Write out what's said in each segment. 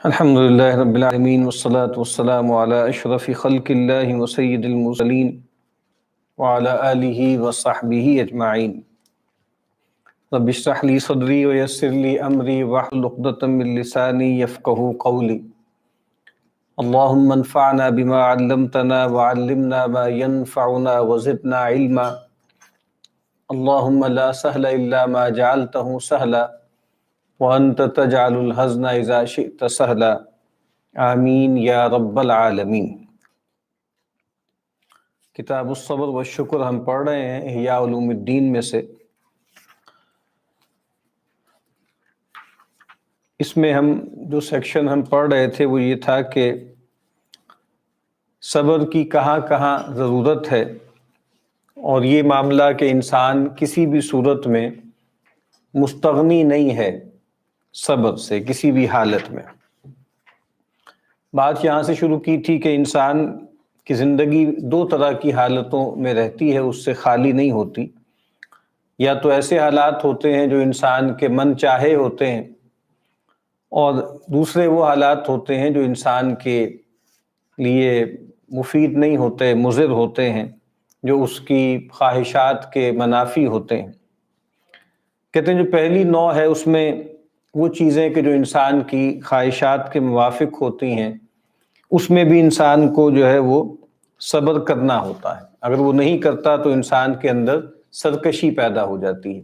الحمد لله رب العالمين والصلاة والسلام على أشرف خلق الله وسيد المرسلين وعلى آله وصحبه أجمعين. رب اشرح لي صدري ويسر لي أمري واحلل عقدة من لساني يفقهوا قولي. اللهم انفعنا بما علمتنا وعلمنا ما ينفعنا وزدنا علما. اللهم لا سهل إلا ما جعلته سهلا وأنت تجعل الحزن إذا شئت سهلا. آمین یا رب العالمین. کتاب الصبر والشکر ہم پڑھ رہے ہیں احیاء علوم الدین میں سے. اس میں ہم جو سیکشن ہم پڑھ رہے تھے وہ یہ تھا کہ صبر کی کہاں کہاں ضرورت ہے، اور یہ معاملہ کہ انسان کسی بھی صورت میں مستغنی نہیں ہے صبر سے کسی بھی حالت میں. بات یہاں سے شروع کی تھی کہ انسان کی زندگی دو طرح کی حالتوں میں رہتی ہے، اس سے خالی نہیں ہوتی. یا تو ایسے حالات ہوتے ہیں جو انسان کے من چاہے ہوتے ہیں، اور دوسرے وہ حالات ہوتے ہیں جو انسان کے لیے مفید نہیں ہوتے، مضر ہوتے ہیں، جو اس کی خواہشات کے منافی ہوتے ہیں. کہتے ہیں جو پہلی نوع ہے اس میں وہ چیزیں کہ جو انسان کی خواہشات کے موافق ہوتی ہیں، اس میں بھی انسان کو جو ہے وہ صبر کرنا ہوتا ہے. اگر وہ نہیں کرتا تو انسان کے اندر سرکشی پیدا ہو جاتی ہے.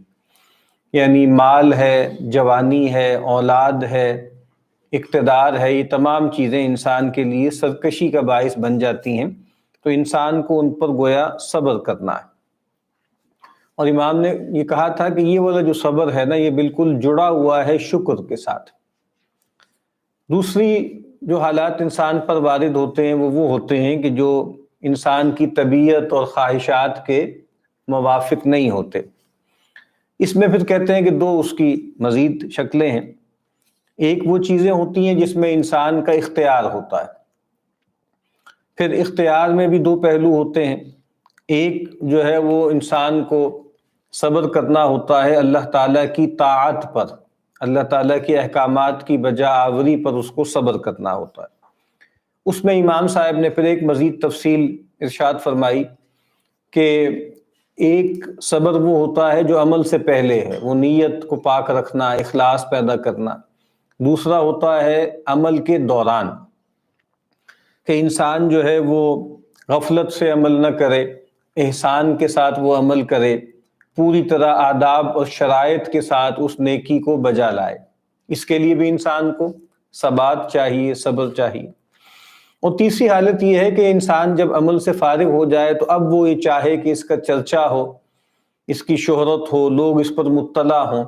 یعنی مال ہے، جوانی ہے، اولاد ہے، اقتدار ہے، یہ تمام چیزیں انسان کے لیے سرکشی کا باعث بن جاتی ہیں، تو انسان کو ان پر گویا صبر کرنا ہے. اور امام نے یہ کہا تھا کہ یہ والا جو صبر ہے نا، یہ بالکل جڑا ہوا ہے شکر کے ساتھ. دوسری جو حالات انسان پر وارد ہوتے ہیں وہ ہوتے ہیں کہ جو انسان کی طبیعت اور خواہشات کے موافق نہیں ہوتے. اس میں پھر کہتے ہیں کہ دو اس کی مزید شکلیں ہیں. ایک وہ چیزیں ہوتی ہیں جس میں انسان کا اختیار ہوتا ہے. پھر اختیار میں بھی دو پہلو ہوتے ہیں. ایک جو ہے وہ انسان کو صبر کرنا ہوتا ہے اللہ تعالیٰ کی طاعت پر، اللہ تعالیٰ کے احکامات کی بجا آوری پر اس کو صبر کرنا ہوتا ہے. اس میں امام صاحب نے پھر ایک مزید تفصیل ارشاد فرمائی کہ ایک صبر وہ ہوتا ہے جو عمل سے پہلے ہے، وہ نیت کو پاک رکھنا، اخلاص پیدا کرنا. دوسرا ہوتا ہے عمل کے دوران، کہ انسان جو ہے وہ غفلت سے عمل نہ کرے، احسان کے ساتھ وہ عمل کرے، پوری طرح آداب اور شرائط کے ساتھ اس نیکی کو بجا لائے. اس کے لیے بھی انسان کو ثبات چاہیے، صبر چاہیے. اور تیسری حالت یہ ہے کہ انسان جب عمل سے فارغ ہو جائے تو اب وہ یہ چاہے کہ اس کا چرچا ہو، اس کی شہرت ہو، لوگ اس پر مطلع ہوں،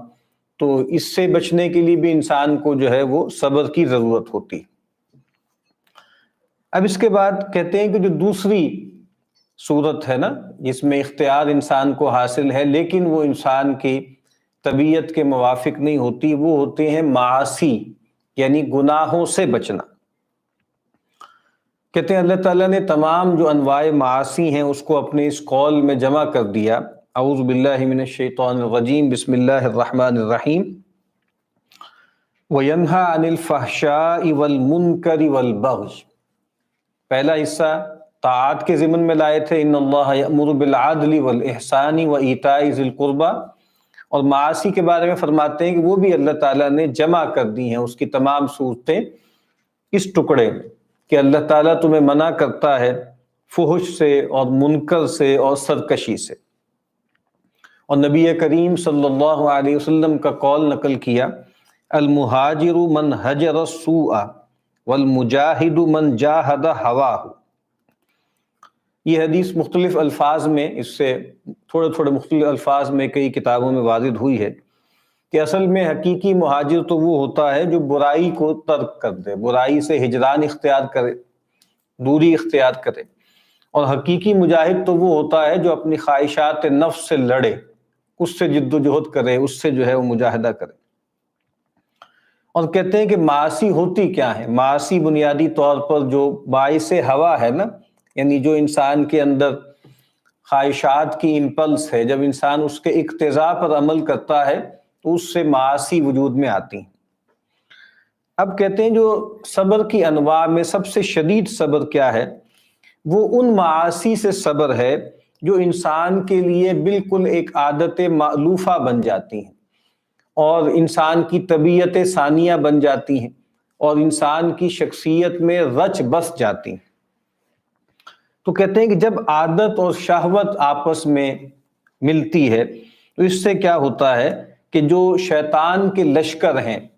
تو اس سے بچنے کے لیے بھی انسان کو جو ہے وہ صبر کی ضرورت ہوتی. اب اس کے بعد کہتے ہیں کہ جو دوسری صورت ہے نا جس میں اختیار انسان کو حاصل ہے لیکن وہ انسان کی طبیعت کے موافق نہیں ہوتی، وہ ہوتے ہیں معاصی، یعنی گناہوں سے بچنا. کہتے ہیں اللہ تعالیٰ نے تمام جو انواع معاصی ہیں اس کو اپنے اس قول میں جمع کر دیا. اعوذ باللہ من الشیطان الرجیم، بسم اللہ الرحمن الرحیم. وَيَنْهَا عَنِ الْفَحْشَاءِ وَالْمُنْكَرِ وَالْبَغْيِ. پہلا حصہ طاعات کے ضمن میں لائے تھے، ان اللہ یأمر بالعدل والإحسان وإیتاء ذی القربى، اور معاصی کے بارے میں فرماتے ہیں کہ وہ بھی اللہ تعالیٰ نے جمع کر دی ہیں اس کی تمام صورتیں اس ٹکڑے میں، کہ اللہ تعالیٰ تمہیں منع کرتا ہے فحش سے اور منکر سے اور سرکشی سے. اور نبی کریم صلی اللہ علیہ وسلم کا قول نقل کیا، المہاجر من ہجر السوء والمجاہد من جاہد ہواہ. یہ حدیث مختلف الفاظ میں، اس سے تھوڑے مختلف الفاظ میں کئی کتابوں میں وارد ہوئی ہے کہ اصل میں حقیقی مہاجر تو وہ ہوتا ہے جو برائی کو ترک کر دے، برائی سے ہجران اختیار کرے، دوری اختیار کرے. اور حقیقی مجاہد تو وہ ہوتا ہے جو اپنی خواہشات نفس سے لڑے، اس سے جد و جہد کرے، اس سے جو ہے وہ مجاہدہ کرے. اور کہتے ہیں کہ معاصی ہوتی کیا ہے؟ معاصی بنیادی طور پر جو باعث ہوا ہے نا، یعنی جو انسان کے اندر خواہشات کی امپلس ہے، جب انسان اس کے اقتضاء پر عمل کرتا ہے تو اس سے معاصی وجود میں آتی ہیں. اب کہتے ہیں جو صبر کی انواع میں سب سے شدید صبر کیا ہے؟ وہ ان معاصی سے صبر ہے جو انسان کے لیے بالکل ایک عادت مألوفہ بن جاتی ہیں اور انسان کی طبیعت ثانیہ بن جاتی ہیں اور انسان کی شخصیت میں رچ بس جاتی ہیں۔ تو کہتے ہیں کہ جب عادت اور شہوت آپس میں ملتی ہے تو اس سے کیا ہوتا ہے کہ جو شیطان کے لشکر ہیں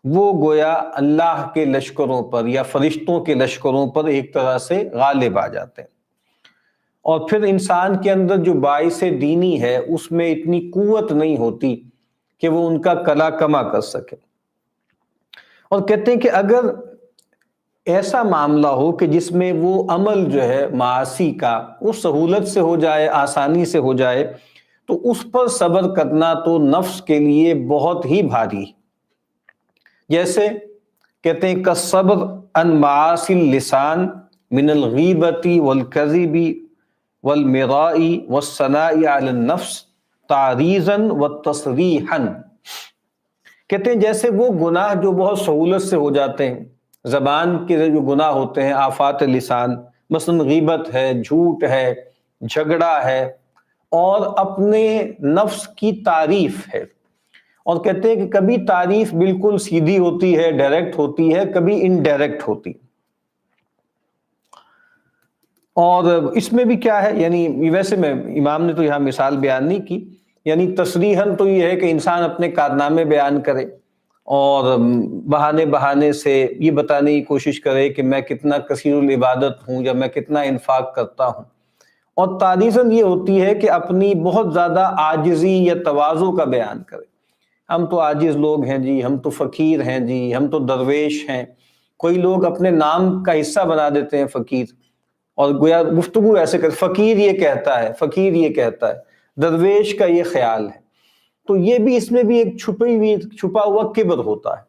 وہ گویا اللہ کے لشکروں پر یا فرشتوں کے لشکروں پر ایک طرح سے غالب آ جاتے ہیں، اور پھر انسان کے اندر جو باعث دینی ہے اس میں اتنی قوت نہیں ہوتی کہ وہ ان کا کلا کما کر سکے۔ اور کہتے ہیں کہ اگر ایسا معاملہ ہو کہ جس میں وہ عمل جو ہے معاصی کا وہ سہولت سے ہو جائے، آسانی سے ہو جائے، تو اس پر صبر کرنا تو نفس کے لیے بہت ہی بھاری۔ جیسے کہتے ہیں کالصبر عن معاصی اللسان من الغیبت والکذب والمراء والثناء علی النفس تعریضا وتصریحا۔ کہتے ہیں جیسے وہ گناہ جو بہت سہولت سے ہو جاتے ہیں، زبان کے جو گناہ ہوتے ہیں، آفات لسان، مثلا غیبت ہے، جھوٹ ہے، جھگڑا ہے، اور اپنے نفس کی تعریف ہے۔ اور کہتے ہیں کہ کبھی تعریف بالکل سیدھی ہوتی ہے، ڈائریکٹ ہوتی ہے، کبھی انڈائریکٹ ہوتی ہے۔ اور اس میں بھی کیا ہے، یعنی ویسے میں امام نے تو یہاں مثال بیان نہیں کی، یعنی تصریحاً تو یہ ہے کہ انسان اپنے کارنامے بیان کرے اور بہانے سے یہ بتانے کی کوشش کرے کہ میں کتنا کثیر العبادت ہوں یا میں کتنا انفاق کرتا ہوں۔ اور تعریضاً یہ ہوتی ہے کہ اپنی بہت زیادہ عاجزی یا تواضع کا بیان کرے، ہم تو عاجز لوگ ہیں جی، ہم تو فقیر ہیں جی، ہم تو درویش ہیں۔ کوئی لوگ اپنے نام کا حصہ بنا دیتے ہیں فقیر، اور گویا گفتگو ایسے کر، فقیر یہ کہتا ہے، فقیر یہ کہتا ہے، درویش کا یہ خیال ہے۔ تو یہ بھی اس میں بھی ایک چھپا ہوا کبر ہوتا ہے،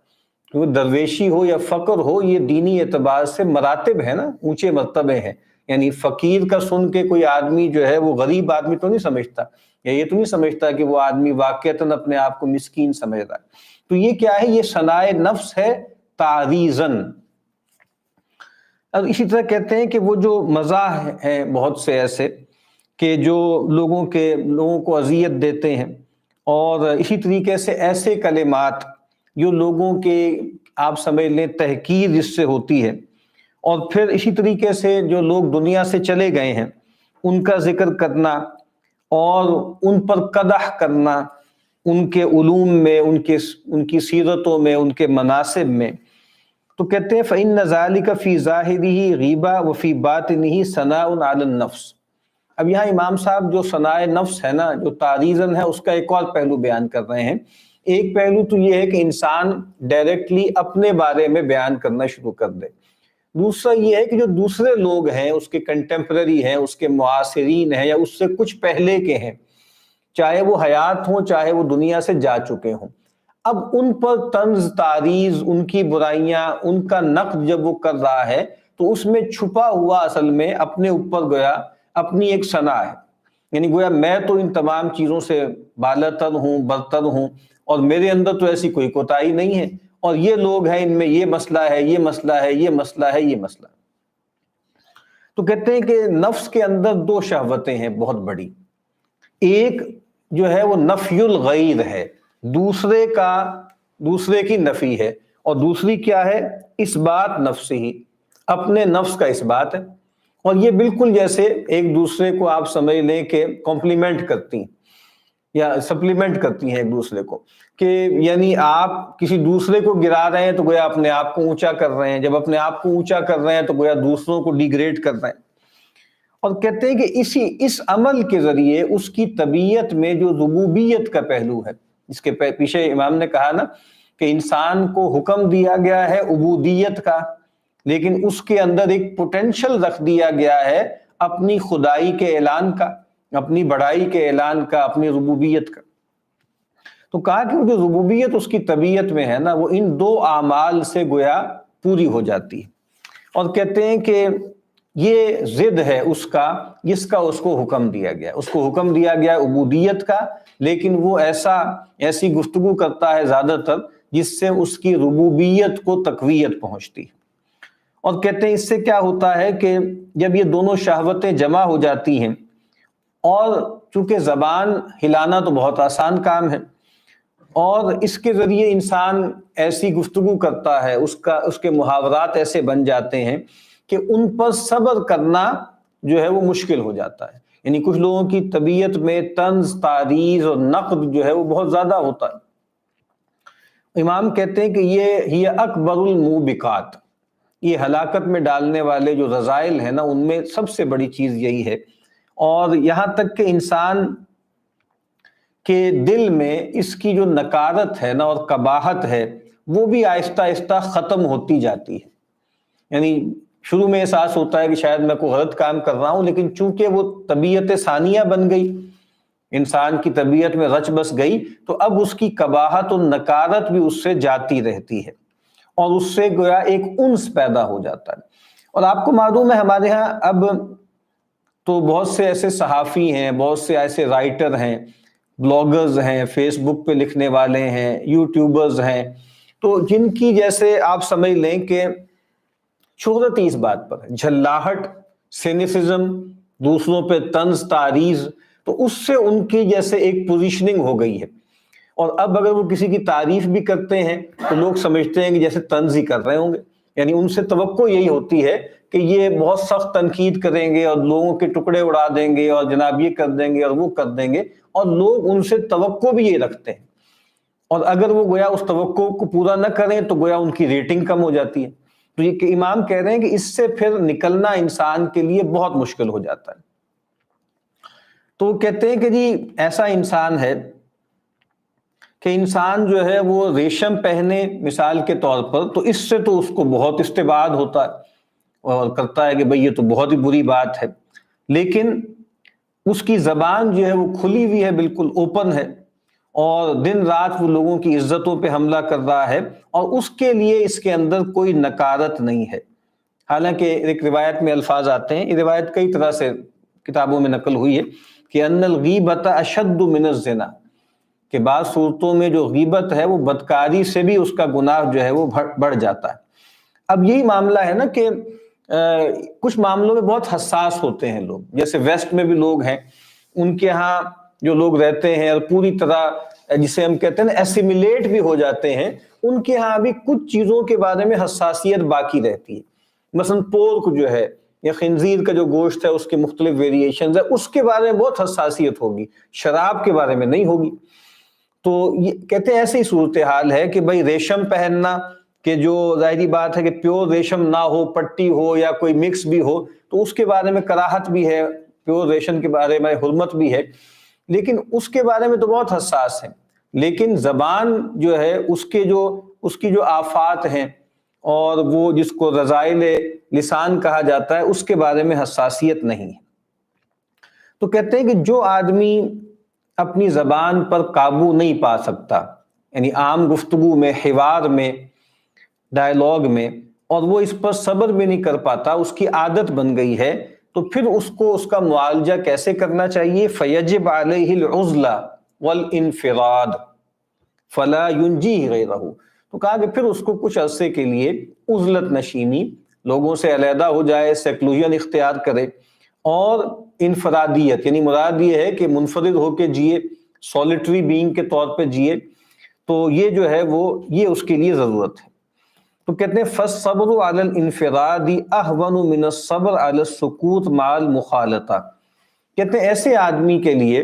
کیونکہ درویشی ہو یا فقر ہو، یہ دینی اعتبار سے مراتب ہے نا، اونچے مرتبے ہیں۔ یعنی فقیر کا سن کے کوئی آدمی جو ہے وہ غریب آدمی تو نہیں سمجھتا، یا یہ تو نہیں سمجھتا کہ وہ آدمی واقعتاً اپنے آپ کو مسکین سمجھ رہا ہے۔ تو یہ کیا ہے؟ یہ ثناء نفس ہے تعریضاً۔ اور اسی طرح کہتے ہیں کہ وہ جو مزاح ہیں بہت سے ایسے کہ جو لوگوں کو اذیت دیتے ہیں، اور اسی طریقے سے ایسے کلمات جو لوگوں کے آپ سمجھ لیں تحقیر جس سے ہوتی ہے، اور پھر اسی طریقے سے جو لوگ دنیا سے چلے گئے ہیں ان کا ذکر کرنا اور ان پر قدح کرنا، ان کے علوم میں، ان کی سیرتوں میں، ان کے مناصب میں۔ تو کہتے ہیں فَإِنَّ ذَلِكَ فِي ظَاهِرِهِ غِیبَةٌ وَفِي بَاطِنِهِ ثَنَاءٌ عَلَى النَّفْسِ۔ اب یہاں امام صاحب جو ثناء نفس ہے نا، جو تعریضاً ہے، اس کا ایک اور پہلو بیان کر رہے ہیں۔ ایک پہلو تو یہ ہے کہ انسان ڈائریکٹلی اپنے بارے میں بیان کرنا شروع کر دے۔ دوسرا یہ ہے کہ جو دوسرے لوگ ہیں، اس کے کنٹمپرری ہیں، اس کے معاصرین ہیں، یا اس سے کچھ پہلے کے ہیں، چاہے وہ حیات ہوں چاہے وہ دنیا سے جا چکے ہوں، اب ان پر طنز تعریض، ان کی برائیاں، ان کا نقد جب وہ کر رہا ہے تو اس میں چھپا ہوا اصل میں اپنے اوپر گویا اپنی ایک ثنا ہے، یعنی گویا میں تو ان تمام چیزوں سے بالاتر ہوں، برتر ہوں، اور میرے اندر تو ایسی کوئی کوتاہی نہیں ہے، اور یہ لوگ ہیں، ان میں یہ مسئلہ ہے، یہ مسئلہ ہے، یہ مسئلہ ہے، یہ مسئلہ ہے۔ تو کہتے ہیں کہ نفس کے اندر دو شہوتیں ہیں بہت بڑی، ایک جو ہے وہ نفی الغیر ہے، دوسرے کی نفی ہے، اور دوسری کیا ہے؟ اس بات نفسی، اپنے نفس کا اس بات ہے۔ اور یہ بالکل جیسے ایک دوسرے کو آپ سمجھ لیں کہ کمپلیمنٹ کرتی ہیں یا سپلیمنٹ کرتی ہیں ایک دوسرے کو، کہ یعنی آپ کسی دوسرے کو گرا رہے ہیں تو گویا اپنے آپ کو اونچا کر رہے ہیں، جب اپنے آپ کو اونچا کر رہے ہیں تو گویا دوسروں کو ڈیگریڈ کر رہے ہیں۔ اور کہتے ہیں کہ اس عمل کے ذریعے اس کی طبیعت میں جو ربوبیت کا پہلو ہے، اس کے پیچھے امام نے کہا نا کہ انسان کو حکم دیا گیا ہے عبودیت کا، لیکن اس کے اندر ایک پوٹینشل رکھ دیا گیا ہے اپنی خدائی کے اعلان کا، اپنی بڑائی کے اعلان کا، اپنی ربوبیت کا۔ تو کہا کہ وہ جو ربوبیت اس کی طبیعت میں ہے نا، وہ ان دو اعمال سے گویا پوری ہو جاتی ہے۔ اور کہتے ہیں کہ یہ ضد ہے اس کا جس کا اس کو حکم دیا گیا، اس کو حکم دیا گیا عبودیت کا، لیکن وہ ایسی گفتگو کرتا ہے زیادہ تر جس سے اس کی ربوبیت کو تقویت پہنچتی ہے۔ اور کہتے ہیں اس سے کیا ہوتا ہے کہ جب یہ دونوں شہوتیں جمع ہو جاتی ہیں، اور چونکہ زبان ہلانا تو بہت آسان کام ہے، اور اس کے ذریعے انسان ایسی گفتگو کرتا ہے، اس کے محاورات ایسے بن جاتے ہیں کہ ان پر صبر کرنا جو ہے وہ مشکل ہو جاتا ہے۔ یعنی کچھ لوگوں کی طبیعت میں طنز، تعریض اور نقد جو ہے وہ بہت زیادہ ہوتا ہے۔ امام کہتے ہیں کہ یہ اکبر الموبقات، یہ ہلاکت میں ڈالنے والے جو رذائل ہیں نا، ان میں سب سے بڑی چیز یہی ہے۔ اور یہاں تک کہ انسان کے دل میں اس کی جو نکارت ہے نا اور قباحت ہے، وہ بھی آہستہ آہستہ ختم ہوتی جاتی ہے۔ یعنی شروع میں احساس ہوتا ہے کہ شاید میں کوئی غلط کام کر رہا ہوں، لیکن چونکہ وہ طبیعت ثانیہ بن گئی، انسان کی طبیعت میں رچ بس گئی، تو اب اس کی قباحت اور نکارت بھی اس سے جاتی رہتی ہے، اور اس سے گویا ایک انس پیدا ہو جاتا ہے۔ اور آپ کو معلوم ہے ہمارے ہاں اب تو بہت سے ایسے صحافی ہیں، بہت سے ایسے رائٹر ہیں، بلاگرز ہیں، فیس بک پہ لکھنے والے ہیں، یوٹیوبرز ہیں، تو جن کی جیسے آپ سمجھ لیں کہ شہرت ہی اس بات پر ہے، جھلاہٹ، سینیسزم، دوسروں پہ طنز، تعریض، تو اس سے ان کی جیسے ایک پوزیشننگ ہو گئی ہے۔ اور اب اگر وہ کسی کی تعریف بھی کرتے ہیں تو لوگ سمجھتے ہیں کہ جیسے طنز ہی کر رہے ہوں گے، یعنی ان سے توقع یہی ہوتی ہے کہ یہ بہت سخت تنقید کریں گے اور لوگوں کے ٹکڑے اڑا دیں گے اور جناب یہ کر دیں گے اور وہ کر دیں گے، اور لوگ ان سے توقع بھی یہ رکھتے ہیں، اور اگر وہ گویا اس توقع کو پورا نہ کریں تو گویا ان کی ریٹنگ کم ہو جاتی ہے۔ تو یہ کہ امام کہہ رہے ہیں کہ اس سے پھر نکلنا انسان کے لیے بہت مشکل ہو جاتا ہے۔ تو کہتے ہیں کہ جی ایسا انسان ہے کہ انسان جو ہے وہ ریشم پہنے مثال کے طور پر، تو اس سے تو اس کو بہت استبعاد ہوتا ہے اور کرتا ہے کہ بھئی یہ تو بہت ہی بری بات ہے، لیکن اس کی زبان جو ہے وہ کھلی ہوئی ہے، بالکل اوپن ہے، اور دن رات وہ لوگوں کی عزتوں پہ حملہ کر رہا ہے، اور اس کے لیے اس کے اندر کوئی نکارت نہیں ہے۔ حالانکہ ایک روایت میں الفاظ آتے ہیں، یہ روایت کئی طرح سے کتابوں میں نقل ہوئی ہے کہ ان الغیبۃ اشد من الزنا، کہ بعض صورتوں میں جو غیبت ہے وہ بدکاری سے بھی اس کا گناہ جو ہے وہ بڑھ جاتا ہے۔ اب یہی معاملہ ہے نا کہ کچھ معاملوں میں بہت حساس ہوتے ہیں لوگ، جیسے ویسٹ میں بھی لوگ ہیں، ان کے ہاں جو لوگ رہتے ہیں اور پوری طرح جسے ہم کہتے ہیں نا ایسیمیلیٹ بھی ہو جاتے ہیں، ان کے ہاں بھی کچھ چیزوں کے بارے میں حساسیت باقی رہتی ہے۔ مثلا پورک جو ہے یا خنزیر کا جو گوشت ہے اس کے مختلف ویریشنز ہیں، اس کے بارے میں بہت حساسیت ہوگی، شراب کے بارے میں نہیں ہوگی۔ تو یہ کہتے ہیں ایسی صورتحال ہے کہ بھائی ریشم پہننا، کہ جو ظاہری بات ہے کہ پیور ریشم نہ ہو، پٹی ہو یا کوئی مکس بھی ہو، تو اس کے بارے میں کراہت بھی ہے، پیور ریشم کے بارے میں حرمت بھی ہے، لیکن اس کے بارے میں تو بہت حساس ہے۔ لیکن زبان جو ہے اس کی جو آفات ہیں، اور وہ جس کو رذائل لسان کہا جاتا ہے، اس کے بارے میں حساسیت نہیں ہے۔ تو کہتے ہیں کہ جو آدمی اپنی زبان پر قابو نہیں پا سکتا، یعنی عام گفتگو میں، حوار میں، ڈائیلاگ میں، اور وہ اس پر صبر بھی نہیں کر پاتا، اس کی عادت بن گئی ہے، تو پھر اس کو اس کا معالجہ کیسے کرنا چاہیے؟ فَيَجِبْ عَلَيْهِ الْعُزْلَةُ وَالْإِنْفِرَادُ فَلَا يُنْجِيهِ غَيْرَهُ۔ تو کہا کہ پھر اس کو کچھ عرصے کے لیے عزلت نشینی، لوگوں سے علیحدہ ہو جائے، سیکلوژن اختیار کرے، اور انفرادیت، یعنی مراد یہ ہے کہ منفرد ہو کے جیے، سولیٹری بینگ کے طور پہ جیے، تو یہ جو ہے وہ یہ اس کے لیے ضرورت ہے۔ تو کہتے ہیں فَالصَّبْرُ عَلَى الْإِنْفِرَادِ أَهْوَنُ مِنَ الصَّبْرِ عَلَى السُّكُوتِ مَعَ الْمُخَالَطَةِ۔ کہتے ہیں ایسے آدمی کے لیے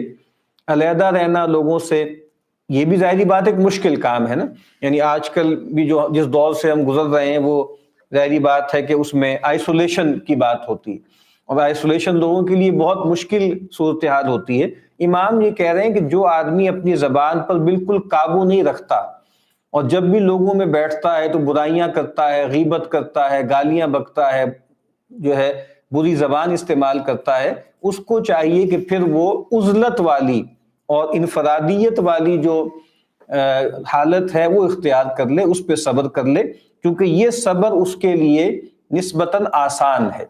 علیحدہ رہنا لوگوں سے، یہ بھی ظاہری بات ایک مشکل کام ہے نا، یعنی آج کل بھی جو جس دور سے ہم گزر رہے ہیں وہ ظاہری بات ہے کہ اس میں آئسولیشن کی بات ہوتی ہے، اور آئسولیشن لوگوں کے لیے بہت مشکل صورتحال ہوتی ہے۔ امام یہ کہہ رہے ہیں کہ جو آدمی اپنی زبان پر بالکل قابو نہیں رکھتا، اور جب بھی لوگوں میں بیٹھتا ہے تو برائیاں کرتا ہے، غیبت کرتا ہے، گالیاں بکتا ہے، جو ہے بری زبان استعمال کرتا ہے، اس کو چاہیے کہ پھر وہ عزلت والی اور انفرادیت والی جو حالت ہے وہ اختیار کر لے، اس پہ صبر کر لے، کیونکہ یہ صبر اس کے لیے نسبتاً آسان ہے،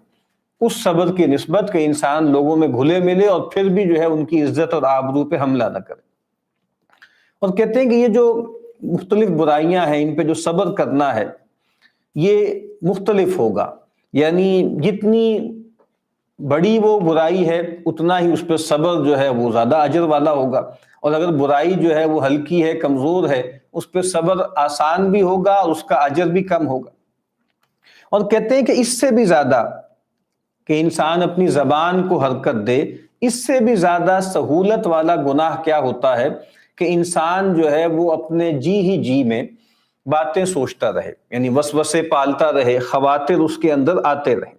اس صبر کی نسبت کہ انسان لوگوں میں گھلے ملے اور پھر بھی جو ہے ان کی عزت اور آبرو پہ حملہ نہ کرے۔ اور کہتے ہیں کہ یہ جو مختلف برائیاں ہیں ان پہ جو صبر کرنا ہے یہ مختلف ہوگا، یعنی جتنی بڑی وہ برائی ہے اتنا ہی اس پہ صبر جو ہے وہ زیادہ اجر والا ہوگا، اور اگر برائی جو ہے وہ ہلکی ہے، کمزور ہے، اس پہ صبر آسان بھی ہوگا اور اس کا اجر بھی کم ہوگا۔ اور کہتے ہیں کہ اس سے بھی زیادہ کہ انسان اپنی زبان کو حرکت دے، اس سے بھی زیادہ سہولت والا گناہ کیا ہوتا ہے کہ انسان جو ہے وہ اپنے جی ہی جی میں باتیں سوچتا رہے، یعنی وسوسے پالتا رہے، خواطر اس کے اندر آتے رہے۔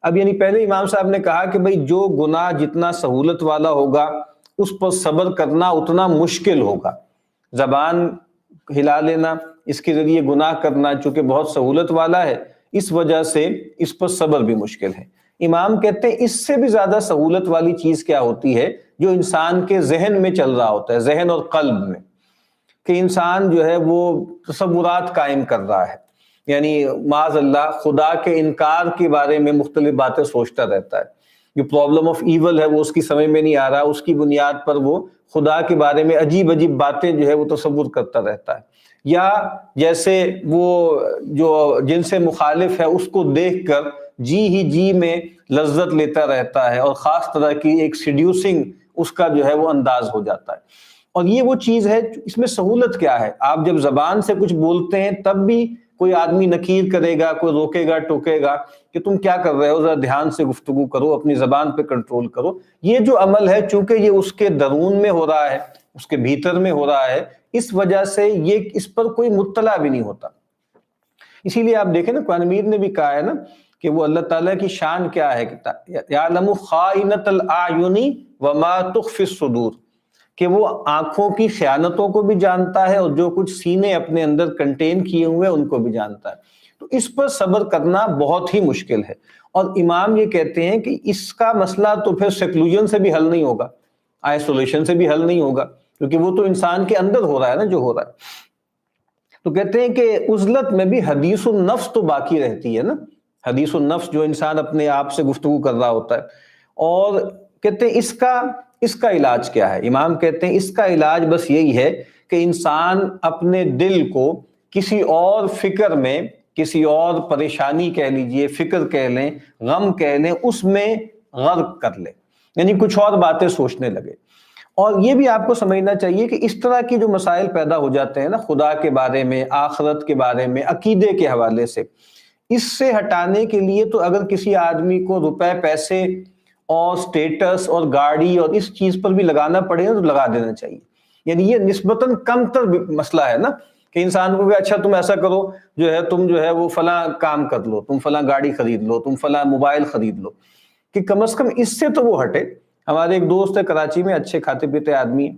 اب یعنی پہلے امام صاحب نے کہا کہ بھئی جو گناہ جتنا سہولت والا ہوگا اس پر صبر کرنا اتنا مشکل ہوگا۔ زبان ہلا لینا، اس کے ذریعے گناہ کرنا چونکہ بہت سہولت والا ہے، اس وجہ سے اس پر صبر بھی مشکل ہے۔ امام کہتے ہیں اس سے بھی زیادہ سہولت والی چیز کیا ہوتی ہے جو انسان کے ذہن میں چل رہا ہوتا ہے، ذہن اور قلب میں، کہ انسان جو ہے وہ تصورات قائم کر رہا ہے، یعنی معاذ اللہ خدا کے انکار کے بارے میں مختلف باتیں سوچتا رہتا ہے، جو پرابلم آف ایول ہے وہ اس کی سمجھ میں نہیں آ رہا، اس کی بنیاد پر وہ خدا کے بارے میں عجیب عجیب باتیں جو ہے وہ تصور کرتا رہتا ہے، یا جیسے وہ جو جن سے مخالف ہے اس کو دیکھ کر جی ہی جی میں لذت لیتا رہتا ہے، اور خاص طرح کی ایک سیڈیوسنگ اس کا جو ہے وہ انداز ہو جاتا ہے۔ اور یہ وہ چیز ہے، اس میں سہولت کیا ہے؟ آپ جب زبان سے کچھ بولتے ہیں تب بھی کوئی آدمی نکیر کرے گا، کوئی روکے گا، ٹوکے گا کہ تم کیا کر رہے ہو، ذرا دھیان سے گفتگو کرو، اپنی زبان پہ کنٹرول کرو۔ یہ جو عمل ہے چونکہ یہ اس کے درون میں ہو رہا ہے، اس کے بھیتر میں ہو رہا ہے، اس وجہ سے یہ اس پر کوئی مطلع بھی نہیں ہوتا۔ اسی لیے آپ دیکھیں نا، قرآن مجید نے بھی کہا ہے نا کہ وہ اللہ تعالیٰ کی شان کیا ہے، یعلم خائنۃ الاعین وما تخفی الصدور، کہ وہ آنکھوں کی خیانتوں کو بھی جانتا ہے اور جو کچھ سینے اپنے اندر کنٹین کیے ہوئے ان کو بھی جانتا ہے۔ تو اس پر صبر کرنا بہت ہی مشکل ہے، اور امام یہ کہتے ہیں کہ اس کا مسئلہ تو پھر سیکلوژن سے بھی حل نہیں ہوگا، آئسولیشن سے بھی حل نہیں ہوگا، کیونکہ وہ تو انسان کے اندر ہو رہا ہے نا جو ہو رہا ہے۔ تو کہتے ہیں کہ عزلت میں بھی حدیث النفس تو باقی رہتی ہے نا، حدیث النفس جو انسان اپنے آپ سے گفتگو کر رہا ہوتا ہے۔ اور کہتے ہیں اس کا علاج کیا ہے؟ امام کہتے ہیں اس کا علاج بس یہی ہے کہ انسان اپنے دل کو کسی اور فکر میں، کسی اور پریشانی کہہ لیجئے، فکر کہہ لیں، غم کہہ لیں، اس میں غرق کر لے، یعنی کچھ اور باتیں سوچنے لگے۔ اور یہ بھی آپ کو سمجھنا چاہیے کہ اس طرح کی جو مسائل پیدا ہو جاتے ہیں نا، خدا کے بارے میں، آخرت کے بارے میں، عقیدے کے حوالے سے، اس سے ہٹانے کے لیے تو اگر کسی آدمی کو روپے، پیسے اور سٹیٹس اور گاڑی اور اس چیز پر بھی لگانا پڑے تو لگا دینا چاہیے۔ یعنی یہ نسبتاً کم تر مسئلہ ہے نا، کہ انسان کو کہ اچھا تم ایسا کرو، جو ہے تم جو ہے وہ فلاں کام کر لو، تم فلاں گاڑی خرید لو، تم فلاں موبائل خرید لو، کہ کم از کم اس سے تو وہ ہٹے۔ ہمارے ایک دوست ہے کراچی میں، اچھے کھاتے پیتے آدمی ہیں،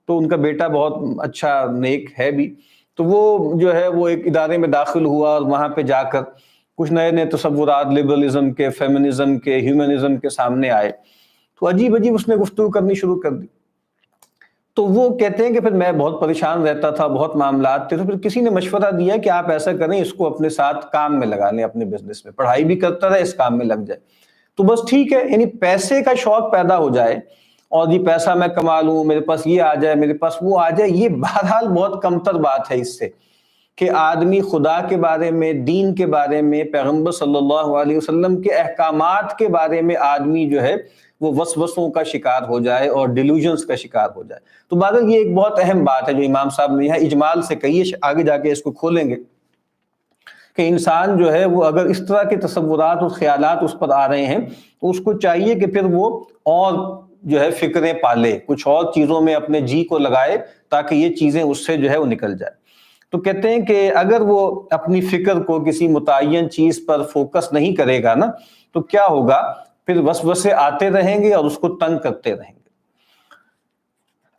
تو ان کا بیٹا بہت اچھا نیک ہے بھی، تو وہ جو ہے وہ ایک ادارے میں داخل ہوا اور وہاں پہ جا کر کچھ نئے نئے تصورات لبرلزم کے، فیمنزم کے، ہیومنزم کے سامنے آئے، تو عجیب عجیب اس نے گفتگو کرنی شروع کر دی۔ تو وہ کہتے ہیں کہ پھر میں بہت پریشان رہتا تھا، بہت معاملات تھے، تو پھر کسی نے مشورہ دیا کہ آپ ایسا کریں، اس کو اپنے ساتھ کام میں لگا لیں، اپنے بزنس میں، پڑھائی بھی کرتا رہے، اس کام میں لگ جائے۔ تو بس ٹھیک ہے، یعنی پیسے کا شوق پیدا ہو جائے اور یہ پیسہ میں کما لوں، میرے پاس یہ آ جائے، میرے پاس وہ آ جائے، یہ بہرحال بہت کمتر بات ہے اس سے کہ آدمی خدا کے بارے میں، دین کے بارے میں، پیغمبر صلی اللہ علیہ وسلم کے احکامات کے بارے میں آدمی جو ہے وہ وسوسوں کا شکار ہو جائے اور ڈیلوژنز کا شکار ہو جائے۔ تو بہرحال یہ ایک بہت اہم بات ہے جو امام صاحب نے یہاں اجمال سے کہی ہے، آگے جا کے اس کو کھولیں گے کہ انسان جو ہے وہ اگر اس طرح کے تصورات اور خیالات اس پر آ رہے ہیں تو اس کو چاہیے کہ پھر وہ اور جو ہے فکریں پالے، کچھ اور چیزوں میں اپنے جی کو لگائے تاکہ یہ چیزیں اس سے جو ہے وہ نکل جائے۔ تو کہتے ہیں کہ اگر وہ اپنی فکر کو کسی متعین چیز پر فوکس نہیں کرے گا نا تو کیا ہوگا، پھر وسوسے آتے رہیں گے اور اس کو تنگ کرتے رہیں گے۔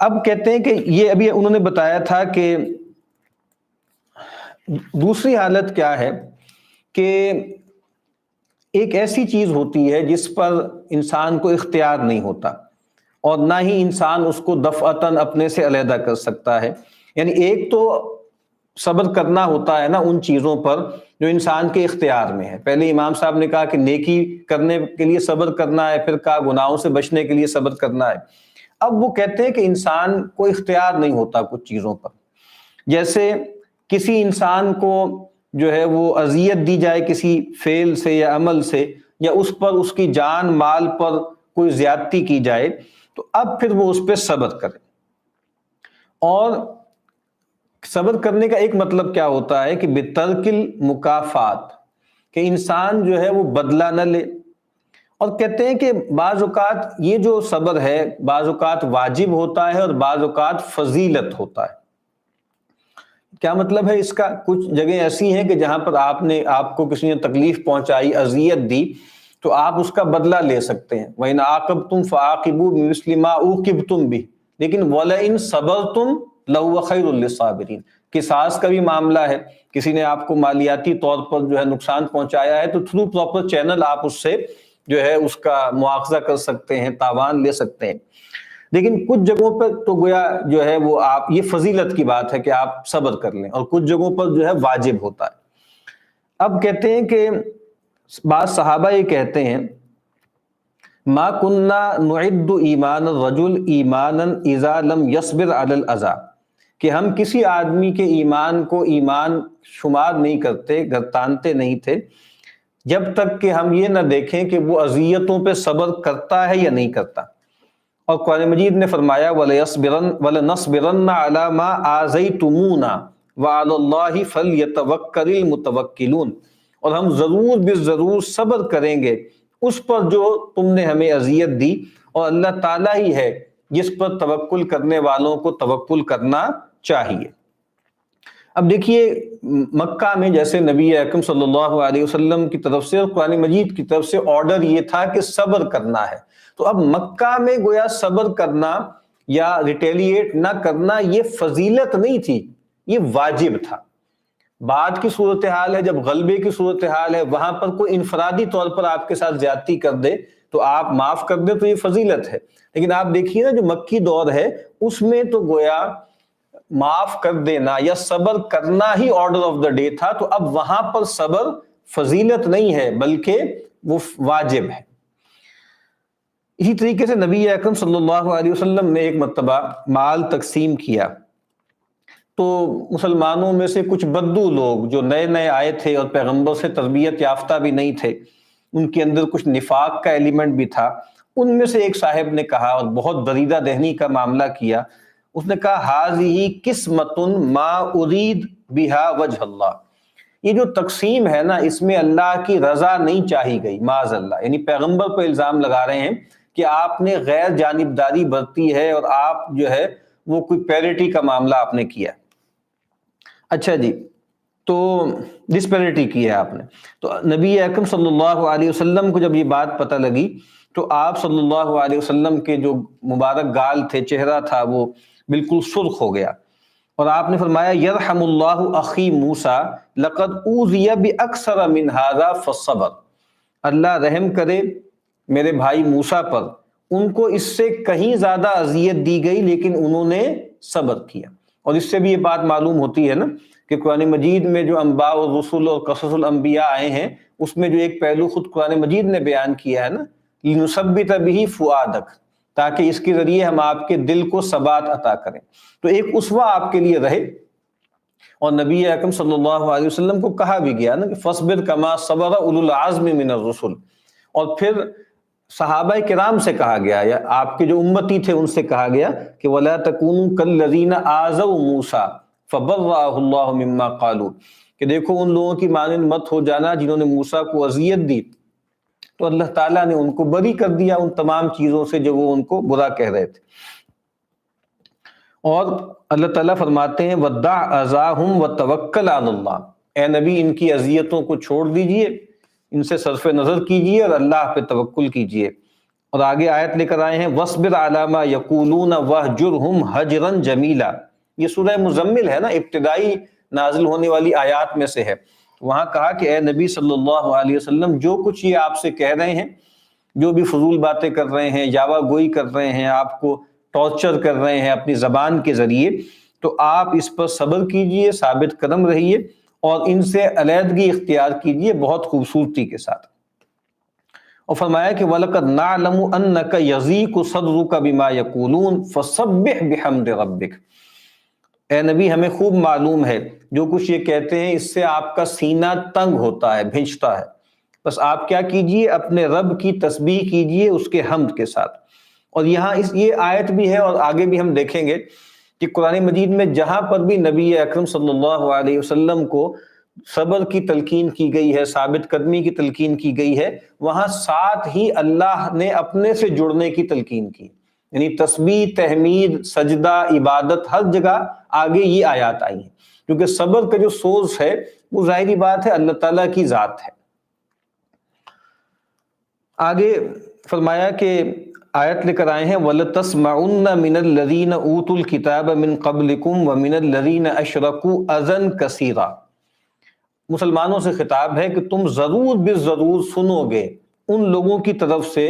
اب کہتے ہیں کہ یہ ابھی انہوں نے بتایا تھا کہ دوسری حالت کیا ہے کہ ایک ایسی چیز ہوتی ہے جس پر انسان کو اختیار نہیں ہوتا اور نہ ہی انسان اس کو دفعتاً اپنے سے علیحدہ کر سکتا ہے۔ یعنی ایک تو صبر کرنا ہوتا ہے نا ان چیزوں پر جو انسان کے اختیار میں ہے۔ پہلے امام صاحب نے کہا کہ نیکی کرنے کے لیے صبر کرنا ہے، پھر کہا گناہوں سے بچنے کے لیے صبر کرنا ہے۔ اب وہ کہتے ہیں کہ انسان کو اختیار نہیں ہوتا کچھ چیزوں پر، جیسے کسی انسان کو جو ہے وہ اذیت دی جائے کسی فعل سے یا عمل سے، یا اس پر اس کی جان مال پر کوئی زیادتی کی جائے، تو اب پھر وہ اس پہ صبر کرے۔ اور صبر کرنے کا ایک مطلب کیا ہوتا ہے کہ بترک المکافات، کہ انسان جو ہے وہ بدلہ نہ لے۔ اور کہتے ہیں کہ بعض اوقات یہ جو صبر ہے بعض اوقات واجب ہوتا ہے اور بعض اوقات فضیلت ہوتا ہے۔ کیا مطلب ہے اس کا؟ کچھ جگہیں ایسی ہیں کہ جہاں پر آپ کو کسی نے تکلیف پہنچائی، اذیت دی، تو آپ اس کا بدلہ لے سکتے ہیں۔ وَإِنْ عَاقَبْتُمْ فَعَاقِبُوا بِمِثْلِ مَا عُوقِبْتُمْ بِهِ، لیکن وَلَئِنْ صَبَرْتُمْ لَهُوَ خَيْرٌ لِّلصَّابِرِينَ، قصاص کا بھی معاملہ ہے۔ کسی نے آپ کو مالیاتی طور پر جو ہے نقصان پہنچایا ہے، تو تھرو پراپر چینل آپ اس سے جو ہے اس کا مواخذہ کر سکتے ہیں، تاوان لے سکتے ہیں۔ لیکن کچھ جگہوں پر تو گویا جو ہے وہ آپ، یہ فضیلت کی بات ہے کہ آپ صبر کر لیں، اور کچھ جگہوں پر جو ہے واجب ہوتا ہے۔ اب کہتے ہیں کہ بعض صحابہ یہ کہتے ہیں ما کننا نعد ایمان الرجل ایمانا اذا لم یصبر علی الاذی، کہ ہم کسی آدمی کے ایمان کو ایمان شمار نہیں کرتے، گردانتے نہیں تھے جب تک کہ ہم یہ نہ دیکھیں کہ وہ اذیتوں پہ صبر کرتا ہے یا نہیں کرتا۔ اور قرآن مجید نے فرمایا وَلَنَصْبِرَنَّ عَلَى مَا آذَيْتُمُونَا وَعَلَى اللَّهِ فَلْيَتَوَكَّلِ الْمُتَوَكِّلُونَ، اور ہم ضرور بالضرور صبر کریں گے اس پر جو تم نے ہمیں اذیت دی، اور اللہ تعالیٰ ہی ہے جس پر توکل کرنے والوں کو توکل کرنا چاہیے۔ اب دیکھیے مکہ میں جیسے نبی اکرم صلی اللہ علیہ وسلم کی طرف سے اور قرآن مجید کی طرف سے آرڈر یہ تھا کہ صبر کرنا ہے، تو اب مکہ میں گویا صبر کرنا یا ریٹیلیٹ نہ کرنا یہ فضیلت نہیں تھی، یہ واجب تھا۔ بعد کی صورتحال ہے، جب غلبے کی صورتحال ہے، وہاں پر کوئی انفرادی طور پر آپ کے ساتھ زیادتی کر دے تو آپ معاف کر دیں تو یہ فضیلت ہے۔ لیکن آپ دیکھیے نا جو مکی دور ہے اس میں تو گویا معاف کر دینا یا صبر کرنا ہی آرڈر آف دا ڈے تھا، تو اب وہاں پر صبر فضیلت نہیں ہے بلکہ وہ واجب ہے۔ اسی طریقے سے نبی اکرم صلی اللہ علیہ وسلم نے ایک مرتبہ مال تقسیم کیا، تو مسلمانوں میں سے کچھ بدو لوگ جو نئے نئے آئے تھے اور پیغمبر سے تربیت یافتہ بھی نہیں تھے، ان کے اندر کچھ نفاق کا ایلیمنٹ بھی تھا، ان میں سے ایک صاحب نے کہا اور بہت دریدہ دہنی کا معاملہ کیا، اس نے کہا ہذہ قسمۃ ما ارید بہا وجہ اللہ، یہ جو تقسیم ہے نا اس میں اللہ کی رضا نہیں چاہی گئی، معاذ اللہ، یعنی پیغمبر پہ الزام لگا رہے ہیں کہ آپ نے غیر جانبداری برتی ہے اور آپ جو ہے وہ کوئی پیرٹی کا معاملہ آپ نے کیا۔ اچھا جی، تو ڈسپیرٹی کی ہے آپ نے۔ تو نبی اکرم صلی اللہ علیہ وسلم کو جب یہ بات پتہ لگی تو آپ صلی اللہ علیہ وسلم کے جو مبارک گال تھے، چہرہ تھا، وہ بالکل سرخ ہو گیا، اور آپ نے فرمایا یرحم اللہ اخی موسیٰ لقد اوذی باکثر من ھذا فصبر، اللہ رحم کرے میرے بھائی موسیٰ پر، ان کو اس سے کہیں زیادہ اذیت دی گئی لیکن انہوں نے صبر کیا۔ اور اس سے بھی یہ بات معلوم ہوتی ہے نا کہ قرآن مجید میں جو انباء والرسل اور قصص الانبیاء آئے ہیں اس میں جو ایک پہلو خود قرآن مجید نے بیان کیا ہے نا لنثبت بہ فؤادک، تاکہ اس کے ذریعے ہم آپ کے دل کو ثبات عطا کریں، تو ایک اسوہ آپ کے لیے رہے۔ اور نبی اکرم صلی اللہ علیہ وسلم کو کہا بھی گیا نا کہ فاصبر کما صبر اولو العزم من الرسل، اور پھر صحابہ کرام سے کہا گیا یا آپ کے جو امتی تھے ان سے کہا گیا کہ وَلَا تَكُونُوا كَالَّذِينَ آذَوْا مُوسَىٰ فَبَرَّأَهُ اللَّهُ مِمَّا قَالُوا، کہ دیکھو ان لوگوں کی مانند مت ہو جانا جنہوں نے موسیٰ کو اذیت دی، تو اللہ تعالیٰ نے ان کو بری کر دیا ان تمام چیزوں سے جو وہ ان کو برا کہہ رہے تھے۔ اور اللہ تعالیٰ فرماتے ہیں وَدَّعْ أَذَاهُمْ وَتَوَكَّلْ عَلَى اللَّهِ، اے نبی ان کی اذیتوں کو چھوڑ دیجئے، ان سے صرف نظر کیجئے اور اللہ پہ توکل کیجئے۔ اور آگے آیت لے کر آئے ہیں وَاصْبِرْ عَلَىٰ مَا يَقُولُونَ وَاهْجُرْهُمْ هَجْرًا جَمِيلًا، یہ سورہ مزمل ہے نا، ابتدائی نازل ہونے والی آیات میں سے ہے۔ وہاں کہا کہ اے نبی صلی اللہ علیہ وسلم جو کچھ یہ آپ سے کہہ رہے ہیں، جو بھی فضول باتیں کر رہے ہیں، یاوہ گوئی کر رہے ہیں، آپ کو ٹارچر کر رہے ہیں اپنی زبان کے ذریعے، تو آپ اس پر صبر کیجئے، ثابت قدم رہیے اور ان سے علیحدگی اختیار کیجئے بہت خوبصورتی کے ساتھ۔ اور فرمایا کہ وَلَقَدْ نَعْلَمُ أَنَّكَ يَضِيقُ صَدْرُكَ بِمَا يَقُولُونَ فَسَبِّحْ بِحَمْدِ رَبِّكَ، اے نبی ہمیں خوب معلوم ہے جو کچھ یہ کہتے ہیں اس سے آپ کا سینہ تنگ ہوتا ہے، بھنجتا ہے، بس آپ کیا کیجئے، اپنے رب کی تسبیح کیجئے اس کے حمد کے ساتھ۔ اور یہاں یہ آیت بھی ہے اور آگے بھی ہم دیکھیں گے کہ قرآن مجید میں جہاں پر بھی نبی اکرم صلی اللہ علیہ وسلم کو صبر کی تلقین کی گئی ہے، ثابت قدمی کی تلقین کی گئی ہے، وہاں ساتھ ہی اللہ نے اپنے سے جڑنے کی تلقین کی، یعنی تسبیح، تحمید، سجدہ، عبادت، ہر جگہ آگے یہ آیات آئی ہیں، کیونکہ صبر کا جو سورس ہے وہ ظاہری بات ہے اللہ تعالیٰ کی ذات ہے۔ آگے فرمایا کہ آیت لے کر آئے ہیں وَلَتَسْمَعُنَّ مِنَ الَّذِينَ أُوتُوا الْكِتَابَ مِن قَبْلِكُمْ وَمِنَ الَّذِينَ أَشْرَكُوا أَذًى كَثِيرًا۔ مسلمانوں سے خطاب ہے کہ تم ضرور بالضرور سنو گے ان لوگوں کی طرف سے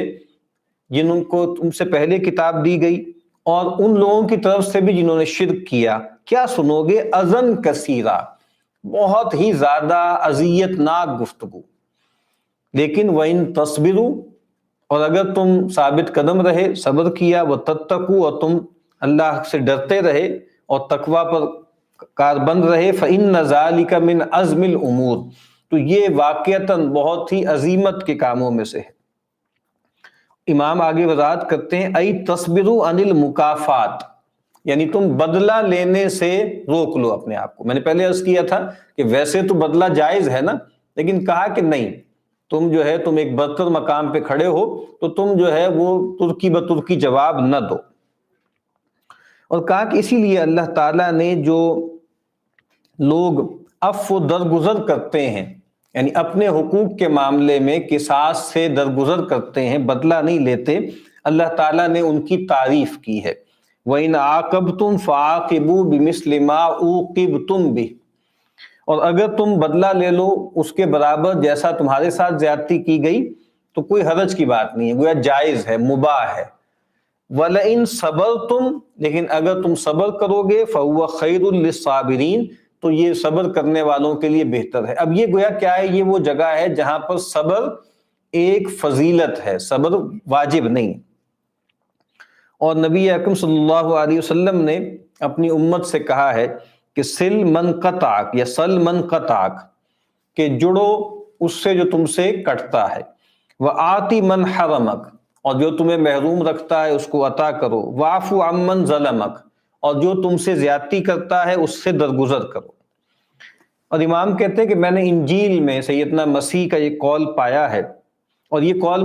جن کو تم سے پہلے کتاب دی گئی، اور ان لوگوں کی طرف سے بھی جنہوں نے شرک کیا۔ کیا سنو گے؟ اذًا کثیرا، بہت ہی زیادہ اذیت ناک گفتگو۔ لیکن وَإِن تَصْبِرُوا، اور اگر تم ثابت قدم رہے، صبر کیا، وَتَتَّقُوا، اور تم اللہ سے ڈرتے رہے اور تقوی پر کاربند رہے، فَإِنَّ ذَلِكَ مِنْ عَزْمِ الْأُمُورِ، تو یہ واقعتاً بہت ہی عظیمت کے کاموں میں سے ہے۔ امام آگے وضاحت کرتے ہیں ای تصبروا عن المکافات، یعنی تم بدلہ لینے سے روک لو اپنے آپ کو۔ میں نے پہلے عرض کیا تھا کہ ویسے تو بدلہ جائز ہے نا، لیکن کہا کہ نہیں، تم جو ہے تم ایک برتر مقام پہ کھڑے ہو تو تم جو ہے وہ ترکی بترکی جواب نہ دو۔ اور کہا کہ اسی لیے اللہ تعالیٰ نے جو لوگ عفو درگزر کرتے ہیں، یعنی اپنے حقوق کے معاملے میں قصاص سے درگزر کرتے ہیں، بدلہ نہیں لیتے، اللہ تعالیٰ نے ان کی تعریف کی ہے۔ وَإِنْ عَاقَبْتُمْ فَعَاقِبُوا بِمِثْلِ مَا عُوقِبْتُمْ بِهِ، اور اگر تم بدلہ لے لو اس کے برابر جیسا تمہارے ساتھ زیادتی کی گئی تو کوئی حرج کی بات نہیں ہے، گویا جائز ہے، مباح ہے۔ وَلَئِن صَبَرْتُمْ، لیکن اگر تم صبر کرو گے فَهُوَ خَيْرٌ لِلصَّابِرِينَ، تو یہ صبر کرنے والوں کے لیے بہتر ہے۔ اب یہ گویا کیا ہے، یہ وہ جگہ ہے جہاں پر صبر ایک فضیلت ہے، صبر واجب نہیں۔ اور نبی اکرم صلی اللہ علیہ وسلم نے اپنی امت سے کہا ہے کہ سل من قطعک یا سل من قطعک، کہ جڑو اس سے جو تم سے کٹتا ہے، وآتی من حرمک، اور جو تمہیں محروم رکھتا ہے اس کو عطا کرو، واعف عمن ظلمک، اور جو تم سے زیادتی کرتا ہے اس سے درگزر کرو۔ اور امام کہتے ہیں کہ میں نے انجیل میں سیدنا مسیح کا یہ قول پایا ہے، اور یہ قول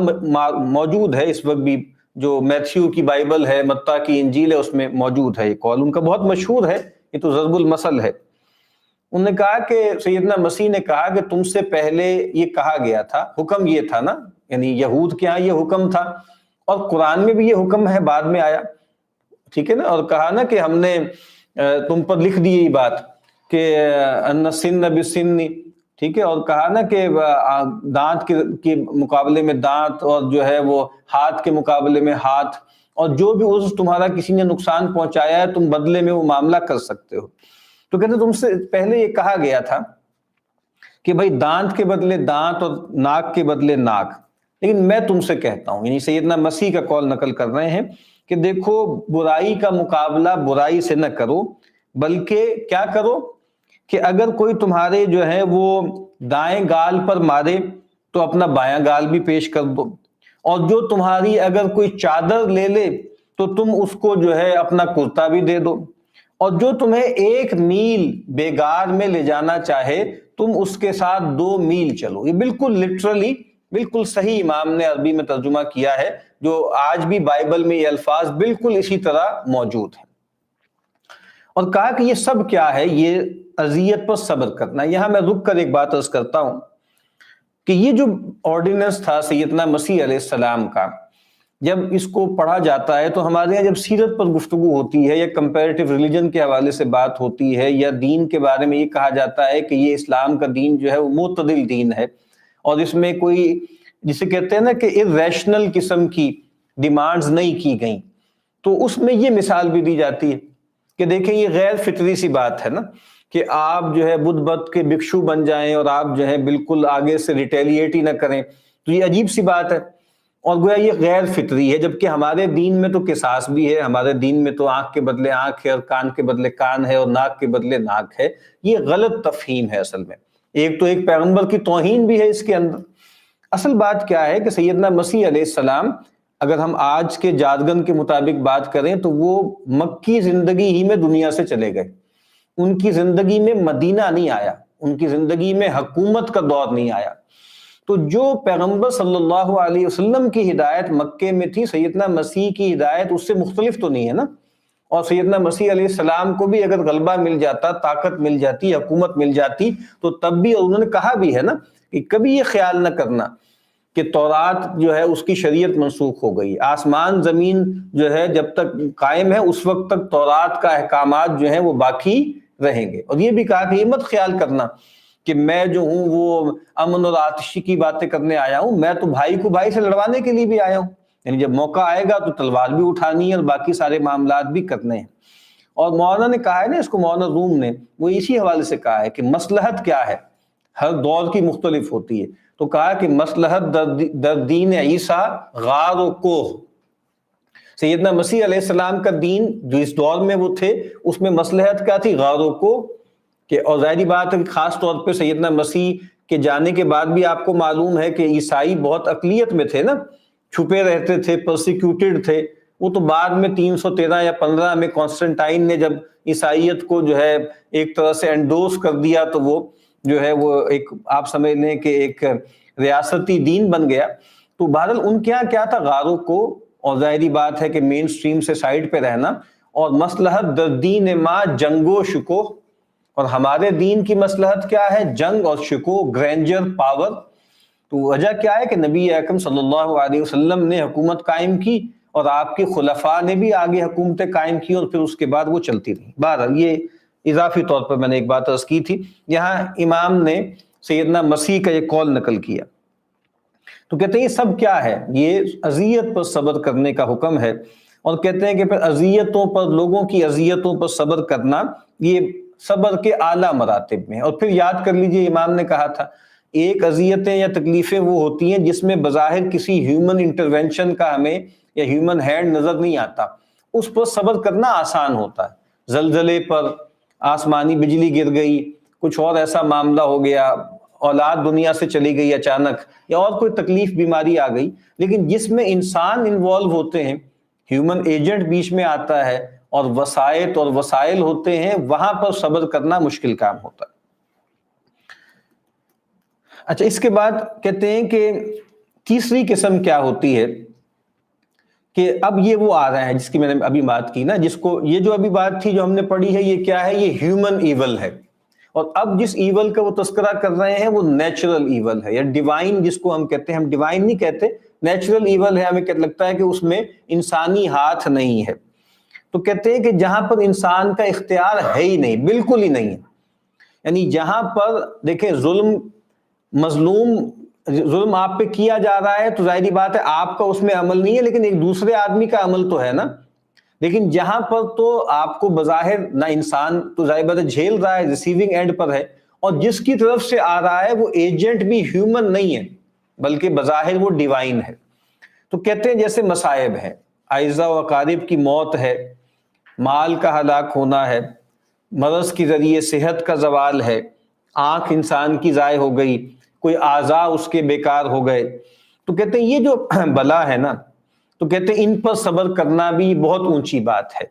موجود ہے اس وقت بھی، جو میتھیو کی بائبل ہے، متی کی انجیل ہے، اس میں موجود ہے یہ قول، ان کا بہت مشہور ہے، یہ تو ضرب المثل ہے۔ انہوں نے کہا کہ سیدنا مسیح نے کہا کہ تم سے پہلے یہ کہا گیا تھا، حکم یہ تھا نا، یعنی یہود کے ہاں یہ حکم تھا، اور قرآن میں بھی یہ حکم ہے، بعد میں آیا، ٹھیک ہے نا، اور کہا نا کہ ہم نے تم پر لکھ دی یہ بات کہ ان السن بالسن، ٹھیک ہے، اور کہا نا کہ دانت کے مقابلے میں دانت، اور جو ہے وہ ہاتھ کے مقابلے میں ہاتھ، اور جو بھی عضو تمہارا کسی نے نقصان پہنچایا ہے تم بدلے میں وہ معاملہ کر سکتے ہو۔ تو کہتے تم سے پہلے یہ کہا گیا تھا کہ بھائی دانت کے بدلے دانت اور ناک کے بدلے ناک، لیکن میں تم سے کہتا ہوں، یعنی سیدنا مسیح کا قول نقل کر رہے ہیں کہ دیکھو برائی کا مقابلہ برائی سے نہ کرو، بلکہ کیا کرو کہ اگر کوئی تمہارے جو ہے وہ دائیں گال پر مارے تو اپنا بایاں گال بھی پیش کر دو، اور جو تمہاری اگر کوئی چادر لے لے تو تم اس کو جو ہے اپنا کرتا بھی دے دو، اور جو تمہیں 1 میل بیگار میں لے جانا چاہے تم اس کے ساتھ 2 میل چلو۔ یہ بالکل لٹرلی، بالکل صحیح امام نے عربی میں ترجمہ کیا ہے، جو آج بھی بائبل میں یہ الفاظ بالکل اسی طرح موجود ہیں۔ اور کہا کہ یہ سب کیا ہے، یہ اذیت پر صبر کرنا۔ یہاں میں رک کر ایک بات عرض کرتا ہوں کہ یہ جو آرڈیننس تھا سیدنا مسیح علیہ السلام کا، جب اس کو پڑھا جاتا ہے تو ہمارے یہاں جب سیرت پر گفتگو ہوتی ہے یا کمپیریٹیو ریلیجن کے حوالے سے بات ہوتی ہے یا دین کے بارے میں یہ کہا جاتا ہے کہ یہ اسلام کا دین جو ہے وہ معتدل دین ہے، اور اس میں کوئی جسے کہتے ہیں نا کہ irrational قسم کی ڈیمانڈز نہیں کی گئیں، تو اس میں یہ مثال بھی دی جاتی ہے کہ دیکھیں یہ غیر فطری سی بات ہے نا کہ آپ جو ہے بدھ بت کے بھکشو بن جائیں اور آپ جو ہے بالکل آگے سے ریٹیلیٹ ہی نہ کریں، تو یہ عجیب سی بات ہے۔ اور گویا یہ غیر فطری ہے، جبکہ ہمارے دین میں تو قصاص بھی ہے، ہمارے دین میں تو آنکھ کے بدلے آنکھ ہے اور کان کے بدلے کان ہے اور ناک کے بدلے ناک ہے۔ یہ غلط تفہیم ہے اصل میں، ایک تو ایک پیغمبر کی توہین بھی ہے اس کے اندر۔ اصل بات کیا ہے کہ سیدنا مسیح علیہ السلام، اگر ہم آج کے جارگن کے مطابق بات کریں تو وہ مکی زندگی ہی میں دنیا سے چلے گئے، ان کی زندگی میں مدینہ نہیں آیا، ان کی زندگی میں حکومت کا دور نہیں آیا۔ تو جو پیغمبر صلی اللہ علیہ وسلم کی ہدایت مکے میں تھی، سیدنا مسیح کی ہدایت اس سے مختلف تو نہیں ہے نا۔ اور سیدنا مسیح علیہ السلام کو بھی اگر غلبہ مل جاتا، طاقت مل جاتی، حکومت مل جاتی، تو تب بھی، اور انہوں نے کہا بھی ہے نا کہ کبھی یہ خیال نہ کرنا کہ تورات جو ہے اس کی شریعت منسوخ ہو گئی، آسمان زمین جو ہے جب تک قائم ہے اس وقت تک تورات کا احکامات جو ہیں وہ باقی رہیں گے۔ اور یہ بھی کہا کہ یہ مت خیال کرنا کہ میں جو ہوں وہ امن اور آتشی کی باتیں کرنے آیا ہوں، میں تو بھائی کو بھائی سے لڑوانے کے لیے بھی آیا ہوں، یعنی جب موقع آئے گا تو تلوار بھی اٹھانی ہے اور باقی سارے معاملات بھی کرنے ہیں۔ اور مولانا نے کہا ہے نا اس کو، مولانا روم نے، وہ اسی حوالے سے کہا ہے کہ مصلحت کیا ہے، ہر دور کی مختلف ہوتی ہے، تو کہا کہ مصلحت در دین عیسیٰ غار و کوہ۔ سیدنا مسیح علیہ السلام کا دین جو اس دور میں وہ تھے، اس میں مصلحت کیا تھی؟ غار و کوہ کہ، اور ظاہری بات ہے کہ خاص طور پہ سیدنا مسیح کے جانے کے بعد بھی آپ کو معلوم ہے کہ عیسائی بہت اقلیت میں تھے نا، چھپے رہتے تھے، پرسیکیوٹڈ تھے۔ وہ تو بعد میں 313 یا 15 میں کانسٹنٹائن نے جب عیسائیت کو جو ہے ایک طرح سے انڈوس کر دیا تو وہ جو ہے وہ ایک، آپ سمجھ لیں کہ ایک ریاستی دین بن گیا۔ تو بہرحال ان کے یہاں کیا تھا؟ غاروں کو، اور ظاہری بات ہے کہ مین سٹریم سے سائڈ پہ رہنا، اور مصلحت در دین ما جنگ و شکوہ، اور ہمارے دین کی مصلحت کیا ہے؟ جنگ اور شکوہ، گرینجر، پاور۔ تو وجہ کیا ہے کہ نبی اکرم صلی اللہ علیہ وسلم نے حکومت قائم کی اور آپ کے خلفاء نے بھی آگے حکومتیں قائم کی، اور پھر اس کے بعد وہ چلتی رہی۔ بہرحال یہ اضافی طور پر میں نے ایک بات عرض کی تھی، یہاں امام نے سیدنا مسیح کا یہ قول نقل کیا۔ تو کہتے ہیں یہ سب کیا ہے؟ یہ اذیت پر صبر کرنے کا حکم ہے، اور کہتے ہیں کہ پھر اذیتوں پر، لوگوں کی اذیتوں پر صبر کرنا یہ صبر کے اعلیٰ مراتب میں۔ اور پھر یاد کر لیجئے امام نے کہا تھا ایک اذیتیں یا تکلیفیں وہ ہوتی ہیں جس میں بظاہر کسی ہیومن انٹرونشن کا ہمیں یا ہیومن ہینڈ نظر نہیں آتا، اس پر صبر کرنا آسان ہوتا ہے۔ زلزلے پر، آسمانی بجلی گر گئی، کچھ اور ایسا معاملہ ہو گیا، اولاد دنیا سے چلی گئی اچانک، یا اور کوئی تکلیف بیماری آ گئی، لیکن جس میں انسان انوالو ہوتے ہیں، ہیومن ایجنٹ بیچ میں آتا ہے اور وسائط اور وسائل ہوتے ہیں، وہاں پر صبر کرنا مشکل کام ہوتا ہے۔ اچھا، اس کے بعد کہتے ہیں کہ تیسری قسم کیا ہوتی ہے کہ اب یہ وہ آ رہا ہے جس کی میں نے ابھی بات کی نا، جس کو یہ جو ابھی بات تھی جو ہم نے پڑھی ہے، یہ کیا ہے؟ یہ ہیومن ایول ہے۔ اور اب جس ایول کا وہ تذکرہ کر رہے ہیں وہ نیچرل ایول ہے، یا ڈیوائن جس کو ہم کہتے ہیں۔ ہم ڈیوائن نہیں کہتے، نیچرل ایول ہے، ہمیں لگتا ہے کہ اس میں انسانی ہاتھ نہیں ہے۔ تو کہتے ہیں کہ جہاں پر انسان کا اختیار ہے ہی نہیں، بالکل ہی نہیں ہے، یعنی جہاں پر دیکھیں ظلم آپ پہ کیا جا رہا ہے تو ظاہری بات ہے آپ کا اس میں عمل نہیں ہے، لیکن ایک دوسرے آدمی کا عمل تو ہے نا۔ لیکن جہاں پر تو آپ کو بظاہر نہ، انسان تو ظاہر بات ہے جھیل رہا ہے، ریسیونگ اینڈ پر ہے، اور جس کی طرف سے آ رہا ہے وہ ایجنٹ بھی ہیومن نہیں ہے بلکہ بظاہر وہ ڈیوائن ہے۔ تو کہتے ہیں جیسے مصائب ہے، اعزاء و اقارب کی موت ہے، مال کا ہلاک ہونا ہے، مرض کے ذریعے صحت کا زوال ہے، آنکھ انسان کی ضائع ہو گئی، کوئی اعضاء اس کے بیکار ہو گئے، تو کہتے ہیں یہ جو بلا ہے نا، تو کہتے ہیں ان پر صبر کرنا بھی بہت اونچی بات ہے۔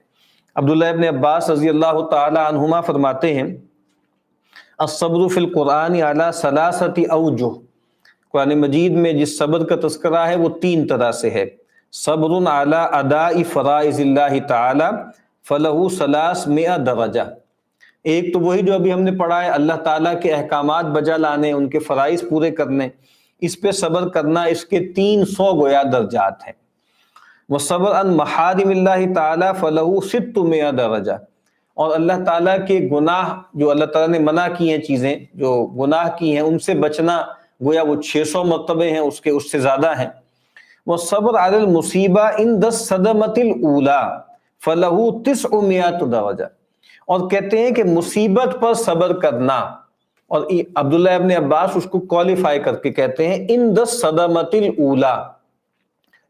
عبداللہ ابن عباس رضی اللہ تعالی عنہما فرماتے ہیں الصبر فی القرآن علی ثلاثۃ اوجہ، قرآن مجید میں جس صبر کا تذکرہ ہے وہ 3 طرح سے ہے۔ صبر علی اداء فرائض اللہ تعالی فلہ 300 درجہ، ایک تو وہی جو ابھی ہم نے پڑھا ہے، اللہ تعالیٰ کے احکامات بجا لانے، ان کے فرائض پورے کرنے، اس پہ صبر کرنا، اس کے 300 گویا درجات ہیں۔ وصبر عن محارم اللہ تعالیٰ فلہ 600 درجہ، اور اللہ تعالیٰ کے گناہ جو اللہ تعالیٰ نے منع کی ہیں، چیزیں جو گناہ کی ہیں ان سے بچنا گویا وہ 600 مرتبے ہیں، اس سے زیادہ ہیں۔ وصبر علی المصیبہ عند الصدمۃ الاولیٰ فلہ 900 درجہ، اور کہتے ہیں کہ مصیبت پر صبر کرنا، اور عبداللہ ابن عباس اس کو کوالیفائی کر کے کہتے ہیں عند الصدمۃ الاولیٰ،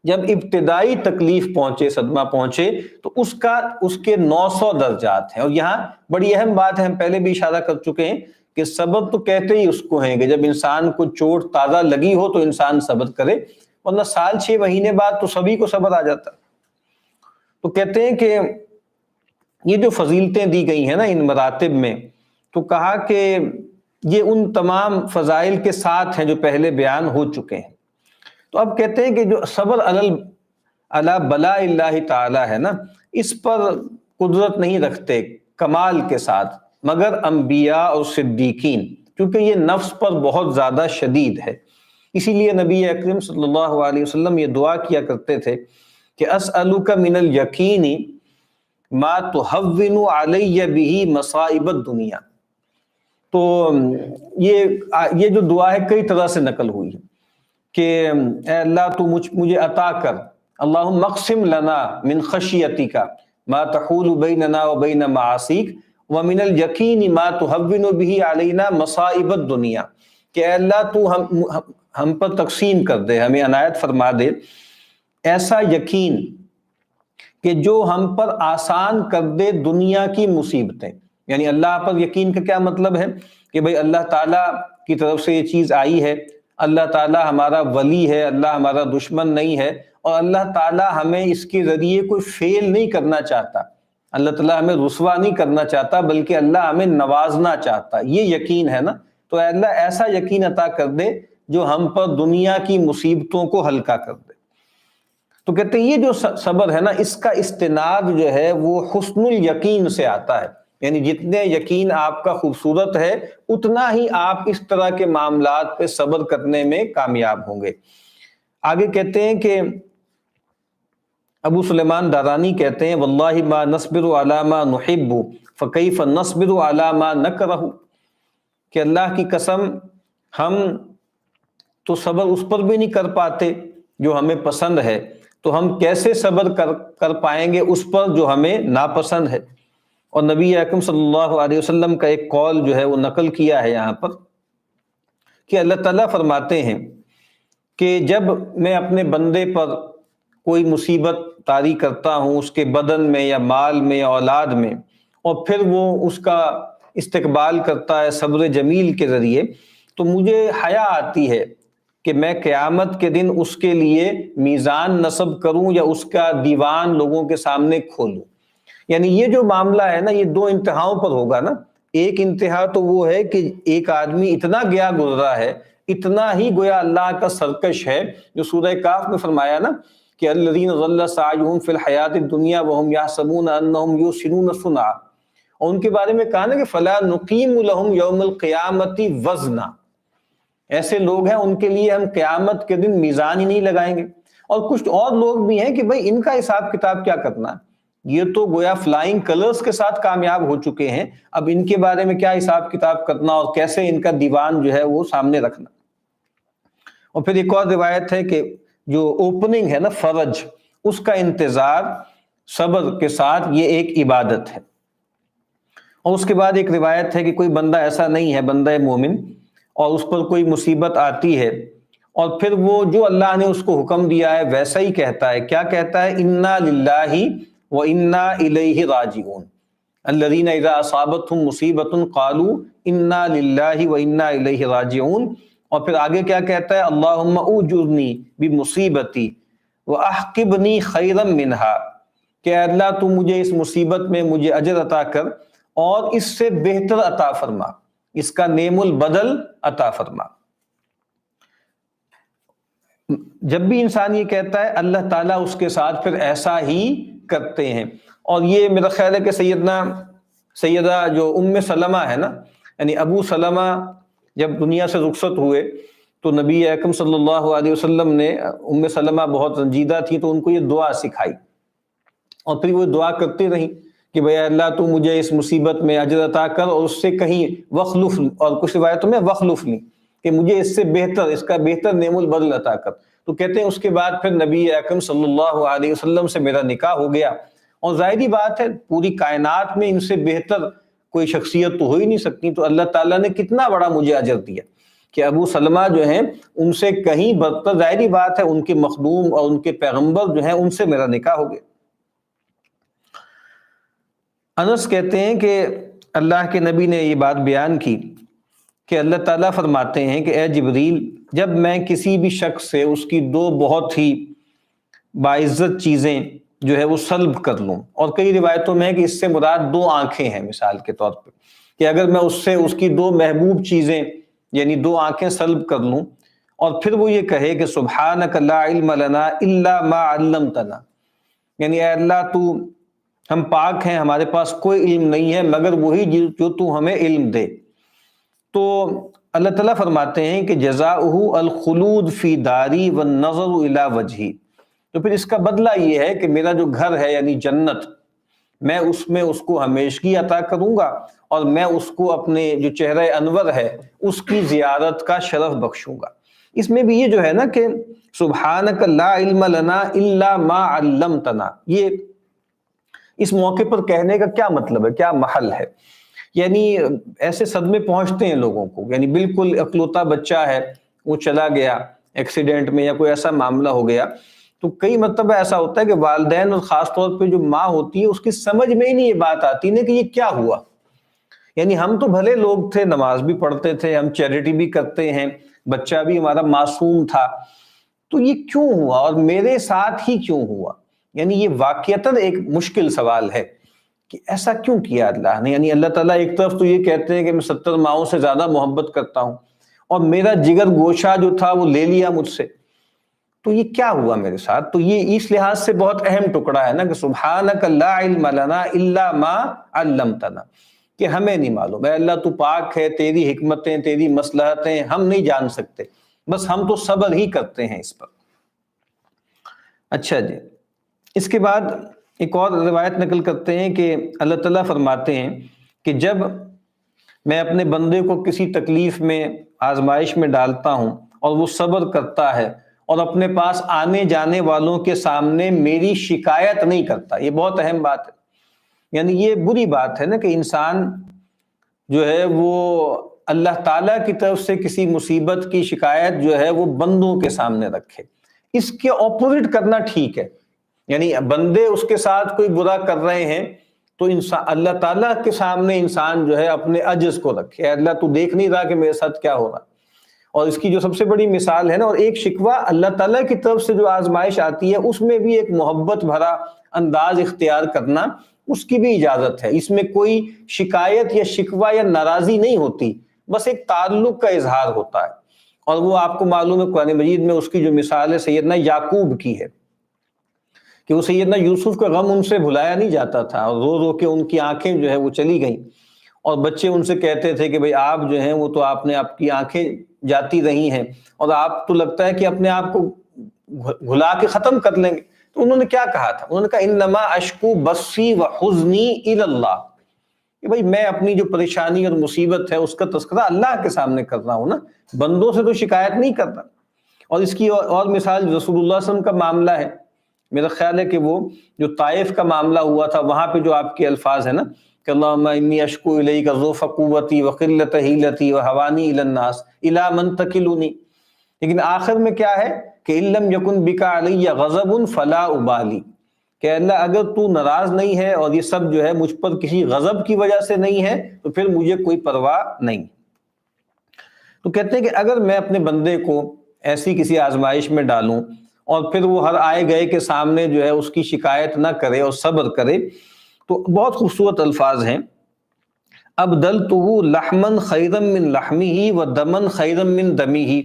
جب ابتدائی تکلیف پہنچے، صدمہ پہنچے، تو اس کے 900 درجات ہیں۔ اور یہاں بڑی اہم بات ہے، ہم پہلے بھی اشارہ کر چکے ہیں کہ صبر تو کہتے ہی اس کو ہیں کہ جب انسان کو چوٹ تازہ لگی ہو تو انسان صبر کرے، ورنہ سال 6 مہینے بعد تو سبھی کو صبر آ جاتا۔ تو کہتے ہیں کہ یہ جو فضیلتیں دی گئی ہیں نا ان مراتب میں، تو کہا کہ یہ ان تمام فضائل کے ساتھ ہیں جو پہلے بیان ہو چکے ہیں۔ تو اب کہتے ہیں کہ جو صبر علی بلاء اللہ تعالی ہے نا، اس پر قدرت نہیں رکھتے کمال کے ساتھ مگر انبیاء اور صدیقین، کیونکہ یہ نفس پر بہت زیادہ شدید ہے۔ اسی لیے نبی اکرم صلی اللہ علیہ وسلم یہ دعا کیا کرتے تھے کہ اسألک من الیقین ما تہون علی بہ مصائب الدنیا۔ تو یہ جو دعا ہے کئی طرح سے نقل ہوئی ہے کہ اے اللہ تو مجھے عطا کر، اللہم اقسم لنا من خشیتک ما تحول بیننا وبین معاصیک ومن الیقین ما تہون بہ علینا مصائب الدنیا، کہ اے اللہ تو ہم پر تقسیم کر دے، ہمیں عنایت فرما دے ایسا یقین کہ جو ہم پر آسان کر دے دنیا کی مصیبتیں۔ یعنی اللہ پر یقین کا کیا مطلب ہے کہ بھئی اللہ تعالیٰ کی طرف سے یہ چیز آئی ہے، اللہ تعالیٰ ہمارا ولی ہے، اللہ ہمارا دشمن نہیں ہے، اور اللہ تعالیٰ ہمیں اس کے ذریعے کوئی فیل نہیں کرنا چاہتا، اللہ تعالیٰ ہمیں رسوا نہیں کرنا چاہتا، بلکہ اللہ ہمیں نوازنا چاہتا۔ یہ یقین ہے نا، تو اے اللہ ایسا یقین عطا کر دے جو ہم پر دنیا کی مصیبتوں کو ہلکا کر دے۔ تو کہتے ہیں یہ جو صبر ہے نا، اس کا استناد جو ہے وہ حسن الیقین سے آتا ہے، یعنی جتنے یقین آپ کا خوبصورت ہے اتنا ہی آپ اس طرح کے معاملات پہ صبر کرنے میں کامیاب ہوں گے۔ آگے کہتے ہیں کہ ابو سلیمان دارانی کہتے ہیں واللہ ما نصبر علی ما نحب فکیف نصبر علی ما نکرہ، کہ اللہ کی قسم ہم تو صبر اس پر بھی نہیں کر پاتے جو ہمیں پسند ہے، تو ہم کیسے صبر کر پائیں گے اس پر جو ہمیں ناپسند ہے۔ اور نبی اکرم صلی اللہ علیہ وسلم کا ایک قول جو ہے وہ نقل کیا ہے یہاں پر کہ اللہ تعالیٰ فرماتے ہیں کہ جب میں اپنے بندے پر کوئی مصیبت طاری کرتا ہوں اس کے بدن میں یا مال میں یا اولاد میں، اور پھر وہ اس کا استقبال کرتا ہے صبر جمیل کے ذریعے، تو مجھے حیا آتی ہے کہ میں قیامت کے دن اس کے لیے میزان نصب کروں یا اس کا دیوان لوگوں کے سامنے کھولوں۔ یعنی یہ جو معاملہ ہے نا یہ دو انتہاؤں پر ہوگا نا۔ ایک انتہا تو وہ ہے کہ ایک آدمی اتنا گیا گزرا ہے، اتنا ہی گویا اللہ کا سرکش ہے، جو سورہ کاف میں فرمایا نا کہ الذین ضل سعیہم فی الحیاۃ الدنیا وہم یحسبون انہم یحسنون صنعا، اور ان کے بارے میں کہا نا کہ فلا نقیم لہم یوم القیامۃ وزنا، ایسے لوگ ہیں ان کے لیے ہم قیامت کے دن میزان ہی نہیں لگائیں گے۔ اور کچھ اور لوگ بھی ہیں کہ بھئی ان کا حساب کتاب کیا کرنا ہے، یہ تو گویا فلائنگ کلرز کے ساتھ کامیاب ہو چکے ہیں، اب ان کے بارے میں کیا حساب کتاب کرنا اور کیسے ان کا دیوان جو ہے وہ سامنے رکھنا۔ اور پھر ایک اور روایت ہے کہ جو اوپننگ ہے نا فرج، اس کا انتظار صبر کے ساتھ یہ ایک عبادت ہے۔ اور اس کے بعد ایک روایت ہے کہ کوئی بندہ ایسا نہیں ہے، بندہ مومن، اور اس پر کوئی مصیبت آتی ہے اور پھر وہ جو اللہ نے اس کو حکم دیا ہے ویسا ہی کہتا ہے۔ کیا کہتا ہے؟ انا للہ وانا الیہ راجعون، الذین اذا اصابتهم مصیبۃ قالوا انا للہ وانا الیہ راجعون۔ اور پھر آگے کیا کہتا ہے؟ اللہم اجرنی بمصیبتی واحقبنی خیرا منہا، کہ اللہ تو مجھے اس مصیبت میں مجھے اجر عطا کر اور اس سے بہتر عطا فرما، اس کا نعم البدل عطا فرما۔ جب بھی انسان یہ کہتا ہے اللہ تعالیٰ اس کے ساتھ پھر ایسا ہی کرتے ہیں۔ اور یہ میرا خیال ہے کہ سیدہ جو ام سلمہ ہے نا، یعنی ابو سلمہ جب دنیا سے رخصت ہوئے تو نبی اکرم صلی اللہ علیہ وسلم نے، ام سلمہ بہت رنجیدہ تھی تو ان کو یہ دعا سکھائی، اور پھر وہ دعا کرتے رہیں کہ بھئی اللہ تو مجھے اس مصیبت میں اجر عطا کر اور اس سے کہیں وخلف، اور کچھ روایتوں میں وخلف لی، کہ مجھے اس سے بہتر، اس کا بہتر نعم البدل عطا کر۔ تو کہتے ہیں اس کے بعد پھر نبی اکرم صلی اللہ علیہ وسلم سے میرا نکاح ہو گیا، اور ظاہری بات ہے پوری کائنات میں ان سے بہتر کوئی شخصیت تو ہو ہی نہیں سکتی، تو اللہ تعالیٰ نے کتنا بڑا مجھے اجر دیا۔ کہ ابو سلمہ جو ہیں ان سے کہیں بدتر، ظاہری بات ہے ان کے مخدوم اور ان کے پیغمبر جو ہیں ان سے میرا نکاح ہو گیا۔ انس کہتے ہیں کہ اللہ کے نبی نے یہ بات بیان کی کہ اللہ تعالیٰ فرماتے ہیں کہ اے جبریل، جب میں کسی بھی شخص سے اس کی دو بہت ہی باعزت چیزیں جو ہے وہ سلب کر لوں، اور کئی روایتوں میں ہے کہ اس سے مراد دو آنکھیں ہیں مثال کے طور پہ، کہ اگر میں اس سے اس کی دو محبوب چیزیں یعنی دو آنکھیں سلب کر لوں، اور پھر وہ یہ کہے کہ سبحانک لا علم لنا الا ما علمتنا، یعنی اے اللہ تو ہم پاک ہیں، ہمارے پاس کوئی علم نہیں ہے مگر وہی جو تو ہمیں علم دے، تو اللہ تعالیٰ فرماتے ہیں کہ جزاؤہ الخلود فی داری والنظر الی وجہی، تو پھر اس کا بدلہ یہ ہے کہ میرا جو گھر ہے یعنی جنت، میں اس کو ہمیشگی عطا کروں گا، اور میں اس کو اپنے جو چہرہ انور ہے اس کی زیارت کا شرف بخشوں گا۔ اس میں بھی یہ جو ہے نا کہ سبحانک لا علم لنا الا ما علمتنا، یہ اس موقع پر کہنے کا کیا مطلب ہے، کیا محل ہے؟ یعنی ایسے صدمے پہنچتے ہیں لوگوں کو، یعنی بالکل اکلوتا بچہ ہے، وہ چلا گیا ایکسیڈنٹ میں یا کوئی ایسا معاملہ ہو گیا، تو کئی مرتبہ ایسا ہوتا ہے کہ والدین اور خاص طور پہ جو ماں ہوتی ہے اس کی سمجھ میں ہی نہیں یہ بات آتی نا کہ یہ کیا ہوا، یعنی ہم تو بھلے لوگ تھے، نماز بھی پڑھتے تھے، ہم چیریٹی بھی کرتے ہیں، بچہ بھی ہمارا معصوم تھا، تو یہ کیوں ہوا اور میرے ساتھ ہی کیوں ہوا؟ یعنی یہ واقعتاً ایک مشکل سوال ہے کہ ایسا کیوں کیا اللہ نے؟ یعنی اللہ تعالیٰ ایک طرف تو یہ کہتے ہیں کہ میں 70 ماؤں سے زیادہ محبت کرتا ہوں، اور میرا جگر گوشہ جو تھا وہ لے لیا مجھ سے، تو یہ کیا ہوا میرے ساتھ؟ تو یہ اس لحاظ سے بہت اہم ٹکڑا ہے نا کہ سبحانک لا علم لنا الا ما علمتنا، کہ ہمیں نہیں معلوم، اے اللہ تو پاک ہے، تیری حکمتیں تیری مصلحتیں ہم نہیں جان سکتے، بس ہم تو صبر ہی کرتے ہیں اس پر۔ اچھا جی، اس کے بعد ایک اور روایت نقل کرتے ہیں کہ اللہ تعالیٰ فرماتے ہیں کہ جب میں اپنے بندے کو کسی تکلیف میں، آزمائش میں ڈالتا ہوں اور وہ صبر کرتا ہے اور اپنے پاس آنے جانے والوں کے سامنے میری شکایت نہیں کرتا، یہ بہت اہم بات ہے۔ یعنی یہ بری بات ہے نا کہ انسان جو ہے وہ اللہ تعالیٰ کی طرف سے کسی مصیبت کی شکایت جو ہے وہ بندوں کے سامنے رکھے، اس کے اپوزٹ کرنا ٹھیک ہے، یعنی بندے اس کے ساتھ کوئی برا کر رہے ہیں تو انسان اللہ تعالیٰ کے سامنے انسان جو ہے اپنے عجز کو رکھے، اللہ تو دیکھ نہیں رہا کہ میرے ساتھ کیا ہو رہا۔ اور اس کی جو سب سے بڑی مثال ہے نا، اور ایک شکوہ اللہ تعالیٰ کی طرف سے جو آزمائش آتی ہے اس میں بھی ایک محبت بھرا انداز اختیار کرنا، اس کی بھی اجازت ہے، اس میں کوئی شکایت یا شکوہ یا ناراضی نہیں ہوتی، بس ایک تعلق کا اظہار ہوتا ہے۔ اور وہ آپ کو معلوم ہے قرآن مجید میں اس کی جو مثال ہے سیدنا یعقوب کی ہے کہ وہ سیدنا یوسف کا غم ان سے بھلایا نہیں جاتا تھا، اور رو رو کے ان کی آنکھیں جو ہے وہ چلی گئیں، اور بچے ان سے کہتے تھے کہ بھئی آپ جو ہیں وہ تو آپ نے آپ کی آنکھیں جاتی رہی ہیں اور آپ تو لگتا ہے کہ اپنے آپ کو گھلا کے ختم کر لیں گے، تو انہوں نے کیا کہا تھا؟ انہوں نے کہا انما اشکو بثی وحزنی الی اللہ، کہ بھئی میں اپنی جو پریشانی اور مصیبت ہے اس کا تذکرہ اللہ کے سامنے کر رہا ہوں نا، بندوں سے تو شکایت نہیں کرتا۔ اور اس کی اور مثال رسول اللہ صلی اللہ علیہ وسلم کا معاملہ ہے، میرا خیال ہے کہ وہ جو طائف کا معاملہ ہوا تھا وہاں پہ جو آپ کے الفاظ ہیں نا کہ اللہم انی اشکو الیک ضعف قوتی وقلۃ حیلتی وہوانی الی الناس الی من تکلنی، لیکن آخر میں کیا ہے کہ ان لم یکن بک علی غضب فلا ابالی، کہ اللہ اگر تو ناراض نہیں ہے اور یہ سب جو ہے مجھ پر کسی غضب کی وجہ سے نہیں ہے تو پھر مجھے کوئی پرواہ نہیں۔ تو کہتے ہیں کہ اگر میں اپنے بندے کو ایسی کسی آزمائش میں ڈالوں اور پھر وہ ہر آئے گئے کے سامنے جو ہے اس کی شکایت نہ کرے اور صبر کرے، تو بہت خوبصورت الفاظ ہیں، ابدلتہ لحما خیرا من لحمہ ودما خیرا من دمہ،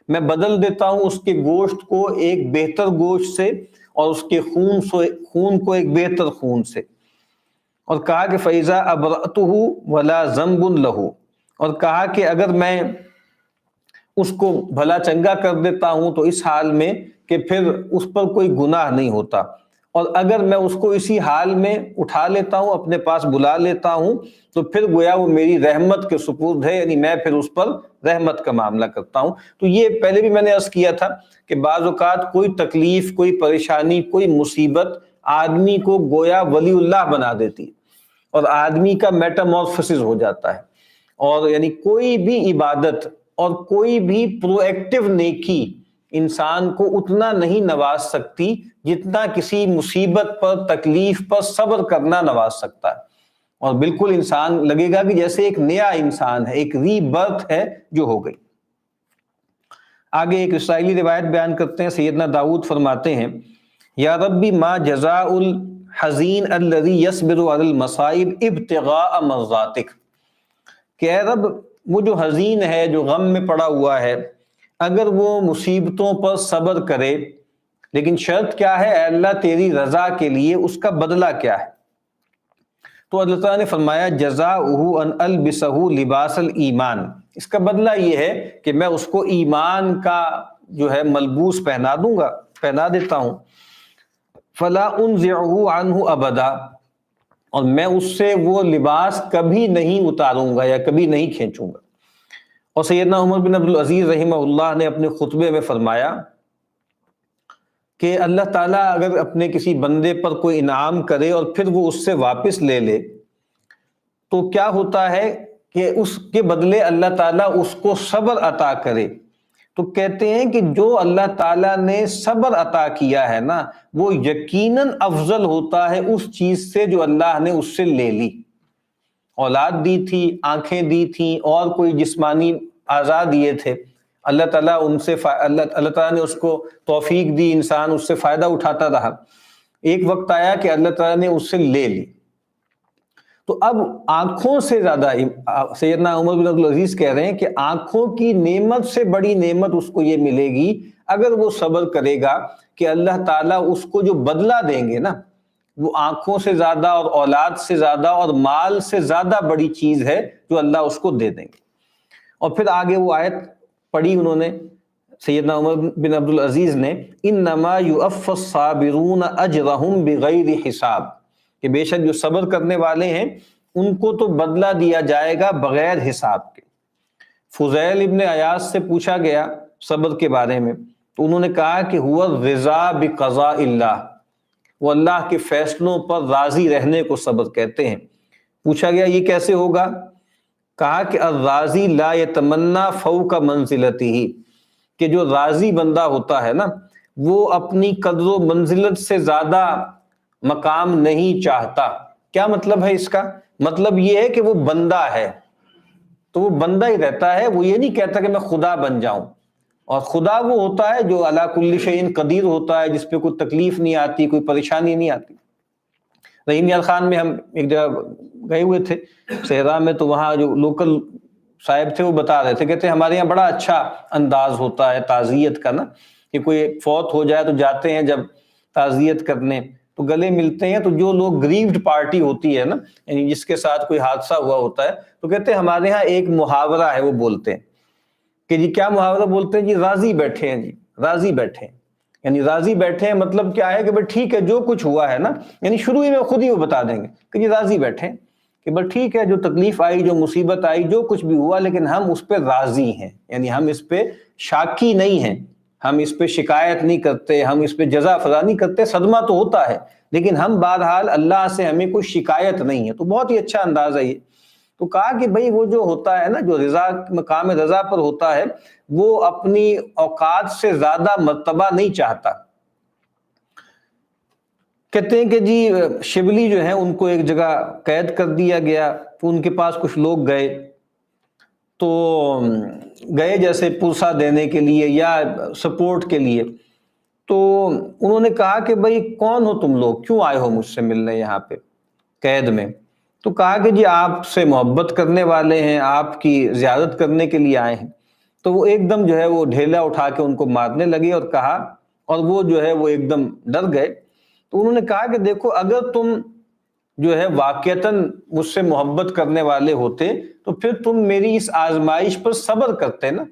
میں بدل دیتا ہوں اس کے گوشت کو ایک بہتر گوشت سے اور اس کے خون کو ایک بہتر خون سے، اور کہا کہ فَإِذَا أَبْرَأْتُهُ وَلَا ذَنْبٌ لَهُ، اور کہا کہ اگر میں اس کو بھلا چنگا کر دیتا ہوں تو اس حال میں کہ پھر اس پر کوئی گناہ نہیں ہوتا، اور اگر میں اس کو اسی حال میں اٹھا لیتا ہوں اپنے پاس بلا لیتا ہوں تو پھر گویا وہ میری رحمت کے سپرد ہے، یعنی میں پھر اس پر رحمت کا معاملہ کرتا ہوں۔ تو یہ پہلے بھی میں نے عرض کیا تھا کہ بعض اوقات کوئی تکلیف، کوئی پریشانی، کوئی مصیبت آدمی کو گویا ولی اللہ بنا دیتی اور آدمی کا میٹامورفسس ہو جاتا ہے، اور یعنی کوئی بھی عبادت اور کوئی بھی پرو ایکٹیو نیکی انسان کو اتنا نہیں نواز سکتی جتنا کسی مصیبت پر، تکلیف پر صبر کرنا نواز سکتا ہے. اور بالکل انسان لگے گا کہ جیسے ایک نیا انسان ہے، ایک ری برتھ ہے جو ہو گئی. آگے ایک اسرائیلی روایت بیان کرتے ہیں. سیدنا داؤد فرماتے ہیں یا ربی ما جزاء الحزین الذی یصبر علی المصائب ابتغاء مرضاتک، کہ اے رب وہ جو حزین ہے، جو غم میں پڑا ہوا ہے، اگر وہ مصیبتوں پر صبر کرے، لیکن شرط کیا ہے؟ اے اللہ تیری رضا کے لیے اس کا بدلہ کیا ہے؟ تو اللہ تعالیٰ نے فرمایا جزاؤہ ان البسہ لباس الایمان، اس کا بدلہ یہ ہے کہ میں اس کو ایمان کا جو ہے ملبوس پہنا دوں گا، پہنا دیتا ہوں. فلا انزعہ عنہ ابدا، اور میں اس سے وہ لباس کبھی نہیں اتاروں گا یا کبھی نہیں کھینچوں گا. اور سیدنا عمر بن عبدالعزیز رحمہ اللہ نے اپنے خطبے میں فرمایا کہ اللہ تعالیٰ اگر اپنے کسی بندے پر کوئی انعام کرے اور پھر وہ اس سے واپس لے لے تو کیا ہوتا ہے کہ اس کے بدلے اللہ تعالیٰ اس کو صبر عطا کرے. تو کہتے ہیں کہ جو اللہ تعالیٰ نے صبر عطا کیا ہے نا، وہ یقیناً افضل ہوتا ہے اس چیز سے جو اللہ نے اس سے لے لی. اولاد دی تھی، آنکھیں دی تھیں، اور کوئی جسمانی اعضاء دیے تھے، اللہ تعالیٰ ان سے اللہ تعالیٰ نے اس کو توفیق دی، انسان اس سے فائدہ اٹھاتا رہا. ایک وقت آیا کہ اللہ تعالیٰ نے اس سے لے لی. تو اب آنکھوں سے زیادہ سیدنا عمر بن عبدالعزیز کہہ رہے ہیں کہ آنکھوں کی نعمت سے بڑی نعمت اس کو یہ ملے گی اگر وہ صبر کرے گا کہ اللہ تعالیٰ اس کو جو بدلہ دیں گے نا، وہ آنکھوں سے زیادہ اور اولاد سے زیادہ اور مال سے زیادہ بڑی چیز ہے جو اللہ اس کو دے دیں گے. اور پھر آگے وہ آیت پڑھی انہوں نے، سیدنا عمر بن عبدالعزیز نے، انما یوفی الصابرون اجرہم بغیر حساب، کہ بے شک جو صبر کرنے والے ہیں ان کو تو بدلہ دیا جائے گا بغیر حساب کے. فضیل ابن عیاض سے پوچھا گیا صبر کے بارے میں تو انہوں نے کہا کہ هو الرضا بقضاء اللہ، وہ اللہ کے فیصلوں پر راضی رہنے کو صبر کہتے ہیں. پوچھا گیا یہ کیسے ہوگا؟ کہا کہ الراضی لا یتمنا فوق منزلتہ، کہ جو راضی بندہ ہوتا ہے نا وہ اپنی قدر و منزلت سے زیادہ مقام نہیں چاہتا. کیا مطلب ہے اس کا؟ مطلب یہ ہے کہ وہ بندہ ہے تو وہ بندہ ہی رہتا ہے، وہ یہ نہیں کہتا کہ میں خدا بن جاؤں. اور خدا وہ ہوتا ہے جو علی کل شیء قدیر ہوتا ہے، جس پہ کوئی تکلیف نہیں آتی، کوئی پریشانی نہیں آتی. رحیم یار خان میں ہم ایک جگہ گئے ہوئے تھے صحرا میں، تو وہاں جو لوکل صاحب تھے وہ بتا رہے تھے، کہتے ہیں ہمارے یہاں بڑا اچھا انداز ہوتا ہے تعزیت کا نا، کہ کوئی فوت ہو جائے تو جاتے ہیں جب تعزیت کرنے تو گلے ملتے ہیں، تو جو لوگ گریوڈ پارٹی ہوتی ہے نا، یعنی جس کے ساتھ کوئی حادثہ ہوا ہوتا ہے، تو کہتے ہیں ہمارے ہاں ایک محاورہ ہے، وہ بولتے ہیں کہ جی کیا محاورہ بولتے ہیں؟ جی راضی بیٹھے ہیں، جی راضی بیٹھے ہیں. یعنی راضی بیٹھے ہیں مطلب کیا ہے کہ بھائی ٹھیک ہے جو کچھ ہوا ہے نا، یعنی شروع ہی میں خود ہی وہ بتا دیں گے کہ جی راضی بیٹھے ہیں کہ بس ٹھیک ہے، جو تکلیف آئی، جو مصیبت آئی، جو کچھ بھی ہوا، لیکن ہم اس پہ راضی ہیں، یعنی ہم اس پہ شاکی نہیں ہیں، ہم اس پہ شکایت نہیں کرتے، ہم اس پہ جزا فضا نہیں کرتے. صدمہ تو ہوتا ہے لیکن ہم بہرحال اللہ سے ہمیں کوئی شکایت نہیں ہے. تو بہت ہی اچھا انداز ہے یہ. تو کہا کہ بھئی وہ جو ہوتا ہے نا، جو رضا مقام رضا پر ہوتا ہے، وہ اپنی اوقات سے زیادہ مرتبہ نہیں چاہتا. کہتے ہیں کہ جی شبلی جو ہیں ان کو ایک جگہ قید کر دیا گیا، تو ان کے پاس کچھ لوگ گئے، تو گئے جیسے پرسہ دینے کے لیے یا سپورٹ کے لیے. تو انہوں نے کہا کہ بھئی کون ہو تم لوگ، کیوں آئے ہو مجھ سے ملنے یہاں پہ قید میں؟ تو کہا کہ جی آپ سے محبت کرنے والے ہیں، آپ کی زیارت کرنے کے لیے آئے ہیں. تو وہ ایک دم جو ہے وہ ڈھیلا اٹھا کے ان کو مارنے لگے اور کہا، اور وہ جو ہے وہ ایک دم ڈر گئے. تو انہوں نے کہا کہ دیکھو اگر تم جو ہے واقعتاً مجھ سے محبت کرنے والے ہوتے تو پھر تم میری اس آزمائش پر صبر کرتے نا،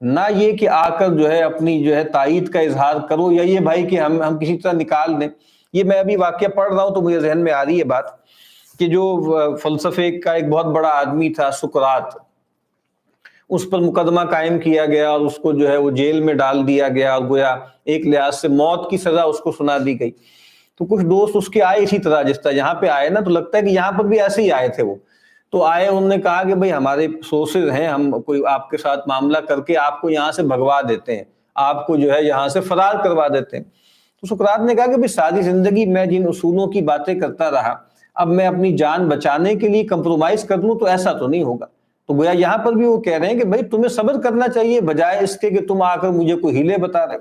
نہ یہ کہ آ کر جو ہے اپنی جو ہے تائید کا اظہار کرو، یا یہ بھائی کہ ہم کسی طرح نکال دیں. یہ میں ابھی واقعہ پڑھ رہا ہوں تو مجھے ذہن میں آ رہی ہے بات کہ جو فلسفے کا ایک بہت بڑا آدمی تھا سقراط، اس پر مقدمہ قائم کیا گیا اور اس کو جو ہے وہ جیل میں ڈال دیا گیا، اور گویا ایک لحاظ سے موت کی سزا اس کو سنا دی گئی. تو کچھ دوست اس کے آئے اسی طرح، جس طرح یہاں پہ آئے نا، تو لگتا ہے کہ یہاں پر بھی ایسے ہی آئے تھے وہ، تو آئے، انہوں نے کہا کہ بھئی ہمارے سورسز ہیں، ہم کوئی آپ کے ساتھ معاملہ کر کے آپ کو یہاں سے بھگوا دیتے ہیں، آپ کو جو ہے یہاں سے فرار کروا دیتے ہیں۔ تو سقراط نے کہا کہ بھئی ساری زندگی میں جن اصولوں کی باتیں کرتا رہا، اب میں اپنی جان بچانے کے لیے کمپرومائز کر لوں تو ایسا تو نہیں ہوگا۔ تو گویا یہاں پر بھی وہ کہہ رہے ہیں کہ بھئی تمہیں صبر کرنا چاہیے بجائے اس کے کہ تم آ کر مجھے کوئی ہیلے بتا رہے۔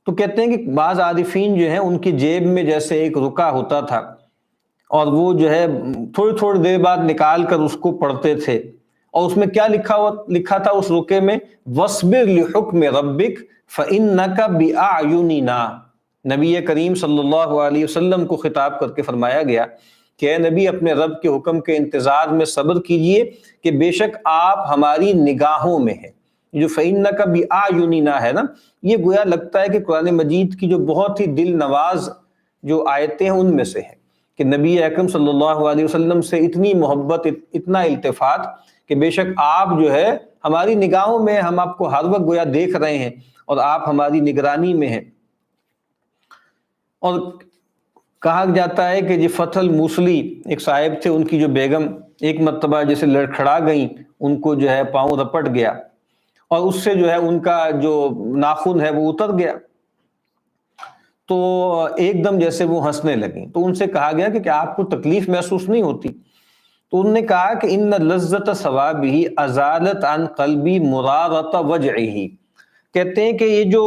تو کہتے ہیں کہ بعض عارفین جو ہیں ان کی جیب میں جیسے ایک رکا ہوتا تھا، اور وہ جو ہے تھوڑی تھوڑی دیر بعد نکال کر اس کو پڑھتے تھے، اور اس میں کیا لکھا تھا اس رکے میں، وَاصْبِرْ لِحُکْمِ رَبِّكَ فَإِنَّكَ بِأَعْيُنِنَا۔ نبی کریم صلی اللہ علیہ وسلم کو خطاب کر کے فرمایا گیا کہ اے نبی، اپنے رب کے حکم کے انتظار میں صبر کیجئے کہ بے شک آپ ہماری نگاہوں میں ہیں۔ جو فَإِنَّكَ بِأَعْيُنِنَا ہے نا، یہ گویا لگتا ہے کہ قرآن مجید کی جو بہت ہی دل نواز جو آیتیں ہیں ان میں سے ہیں، کہ نبی اکرم صلی اللہ علیہ وسلم سے اتنی محبت، اتنا التفات کہ بے شک آپ جو ہے ہماری نگاہوں میں، ہم آپ کو ہر وقت گویا دیکھ رہے ہیں اور آپ ہماری نگرانی میں ہیں۔ اور کہا جاتا ہے کہ فتح الموصلی ایک صاحب تھے، ان کی جو بیگم ایک مرتبہ جیسے لڑکھڑا گئیں، ان کو جو ہے پاؤں رپٹ گیا، اور اس سے جو ہے ان کا جو ناخن ہے وہ اتر گیا، تو ایک دم جیسے وہ ہنسنے لگیں۔ تو ان سے کہا گیا کہ کیا آپ کو تکلیف محسوس نہیں ہوتی؟ تو انہوں نے کہا کہ ان لذت ثوابہ ازالت عن قلبی مرارۃ وجعہ۔ کہتے ہیں کہ یہ جو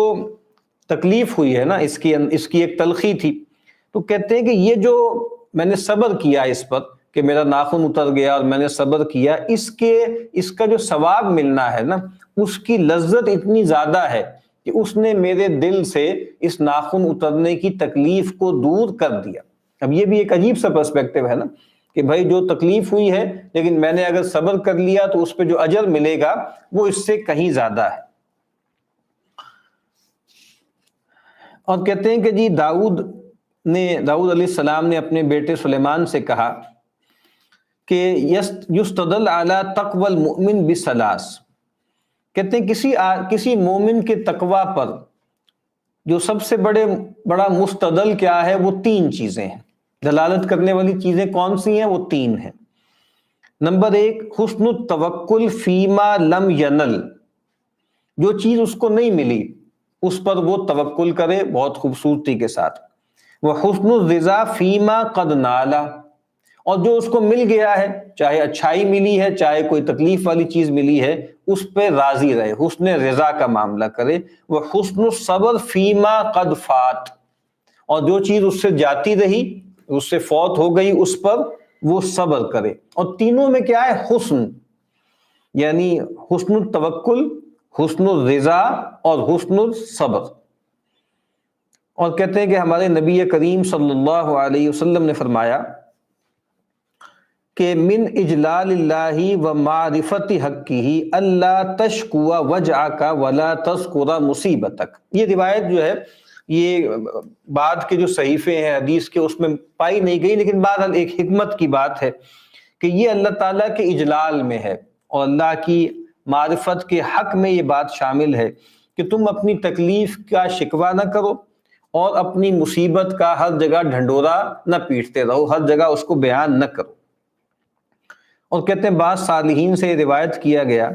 تکلیف ہوئی ہے نا، اس کی ایک تلخی تھی، تو کہتے ہیں کہ یہ جو میں نے صبر کیا اس پر کہ میرا ناخن اتر گیا اور میں نے صبر کیا، اس کا جو ثواب ملنا ہے نا، اس کی لذت اتنی زیادہ ہے کہ اس نے میرے دل سے اس ناخن اترنے کی تکلیف کو دور کر دیا۔ اب یہ بھی ایک عجیب سا پرسپیکٹیو ہے نا، کہ بھائی جو تکلیف ہوئی ہے لیکن میں نے اگر صبر کر لیا تو اس پہ جو اجر ملے گا وہ اس سے کہیں زیادہ ہے۔ اور کہتے ہیں کہ جی داؤد علیہ السلام نے اپنے بیٹے سلیمان سے کہا کہ یستدل علی تقوی المؤمن بثلاث۔ کہتے ہیں کسی مومن کے تقوی پر جو سب سے بڑا مستدل کیا ہے، وہ 3 چیزیں ہیں۔ دلالت کرنے والی چیزیں کون سی ہیں؟ وہ 3 ہیں۔ نمبر 1، حسن التوکل فیما لم ینل۔ جو چیز اس کو نہیں ملی اس پر وہ توکل کرے بہت خوبصورتی کے ساتھ۔ وحسن الرضا فیما قد نالا، اور جو اس کو مل گیا ہے، چاہے اچھائی ملی ہے چاہے کوئی تکلیف والی چیز ملی ہے، اس پہ راضی رہے، حسن رضا کا معاملہ کرے۔ وحسن الصبر فیما قد فات، اور جو چیز اس سے جاتی رہی، اس سے فوت ہو گئی، اس پر وہ صبر کرے۔ اور تینوں میں کیا ہے؟ حسن، یعنی حسن التوکل، حسن الرضا اور حسن الصبر۔ اور کہتے ہیں کہ ہمارے نبی کریم صلی اللہ علیہ وسلم نے فرمایا کہ من اجلال اللہ و معرفت حقہ اللہ تشکو وجعک ولا تذکر مصیبتک۔ یہ روایت جو ہے یہ بعد کے جو صحیفے ہیں حدیث کے اس میں پائی نہیں گئی، لیکن بہرحال ایک حکمت کی بات ہے کہ یہ اللہ تعالیٰ کے اجلال میں ہے اور اللہ کی معرفت کے حق میں یہ بات شامل ہے کہ تم اپنی تکلیف کا شکوہ نہ کرو اور اپنی مصیبت کا ہر جگہ ڈھنڈورا نہ پیٹتے رہو، ہر جگہ اس کو بیان نہ کرو۔ اور کہتے ہیں بعض صالحین سے روایت کیا گیا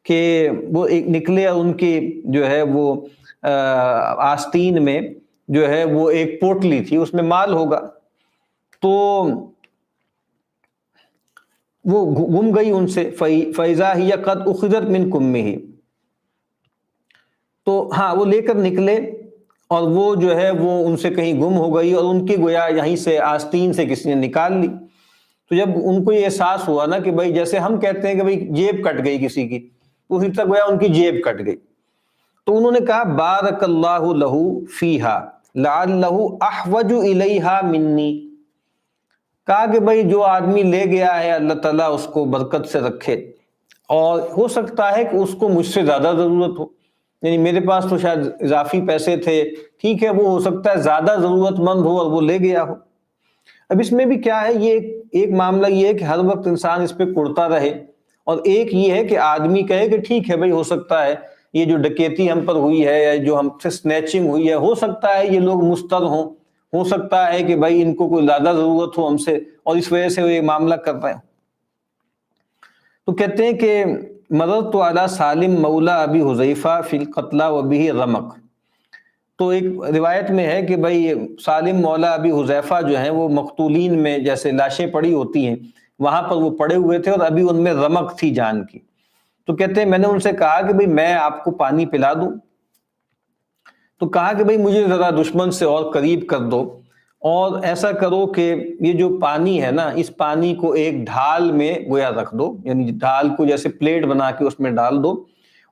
کہ وہ ایک نکلے اور ان کی جو ہے وہ آستین میں جو ہے وہ ایک پوٹلی تھی، اس میں مال ہوگا، تو وہ گم گئی ان سے، فَإِذَا هِيَ قَدْ أُخِذَتْ مِنْ كُمِّهِ۔ تو ہاں وہ لے کر نکلے اور وہ جو ہے وہ ان سے کہیں گم ہو گئی، اور ان کی گویا یہیں سے آستین سے کسی نے نکال لی۔ تو جب ان کو یہ احساس ہوا نا کہ بھائی جیسے ہم کہتے ہیں کہ بھائی جیب کٹ گئی کسی کی، اسی طرح گویا ان کی جیب کٹ گئی، تو انہوں نے کہا بارک اللہ لہ فیہا لعلہ احوج الیہا منی۔ کہا کہ بھائی جو آدمی لے گیا ہے اللہ تعالیٰ اس کو برکت سے رکھے، اور ہو سکتا ہے کہ اس کو مجھ سے زیادہ ضرورت ہو، یعنی میرے پاس تو شاید اضافی پیسے تھے، ٹھیک ہے، وہ ہو سکتا ہے زیادہ ضرورت مند ہو اور وہ لے گیا ہو۔ اب اس میں بھی کیا ہے، یہ ایک معاملہ یہ ہے کہ ہر وقت انسان اس پہ کڑتا رہے، اور ایک یہ ہے کہ آدمی کہے کہ ٹھیک ہے بھائی ہو سکتا ہے یہ جو ڈکیتی ہم پر ہوئی ہے یا جو ہم سے سنیچنگ ہوئی ہے، ہو سکتا ہے یہ لوگ مستر ہوں، ہو سکتا ہے کہ بھائی ان کو کوئی زیادہ ضرورت ہو ہم سے اور اس وجہ سے وہ یہ معاملہ کر رہے ہیں۔ تو کہتے ہیں کہ مررت علی سالم مولا ابی حذیفہ فی القتلى وبہ رمق، تو ایک روایت میں ہے کہ بھائی سالم مولا ابی حذیفہ جو ہیں وہ مقتولین میں جیسے لاشیں پڑی ہوتی ہیں وہاں پر وہ پڑے ہوئے تھے اور ابھی ان میں رمق تھی جان کی۔ تو کہتے ہیں میں نے ان سے کہا کہ بھائی میں آپ کو پانی پلا دوں، تو کہا کہ بھائی مجھے ذرا دشمن سے اور قریب کر دو، اور ایسا کرو کہ یہ جو پانی ہے نا اس پانی کو ایک ڈھال میں گویا رکھ دو، یعنی ڈھال کو جیسے پلیٹ بنا کے اس میں ڈال دو،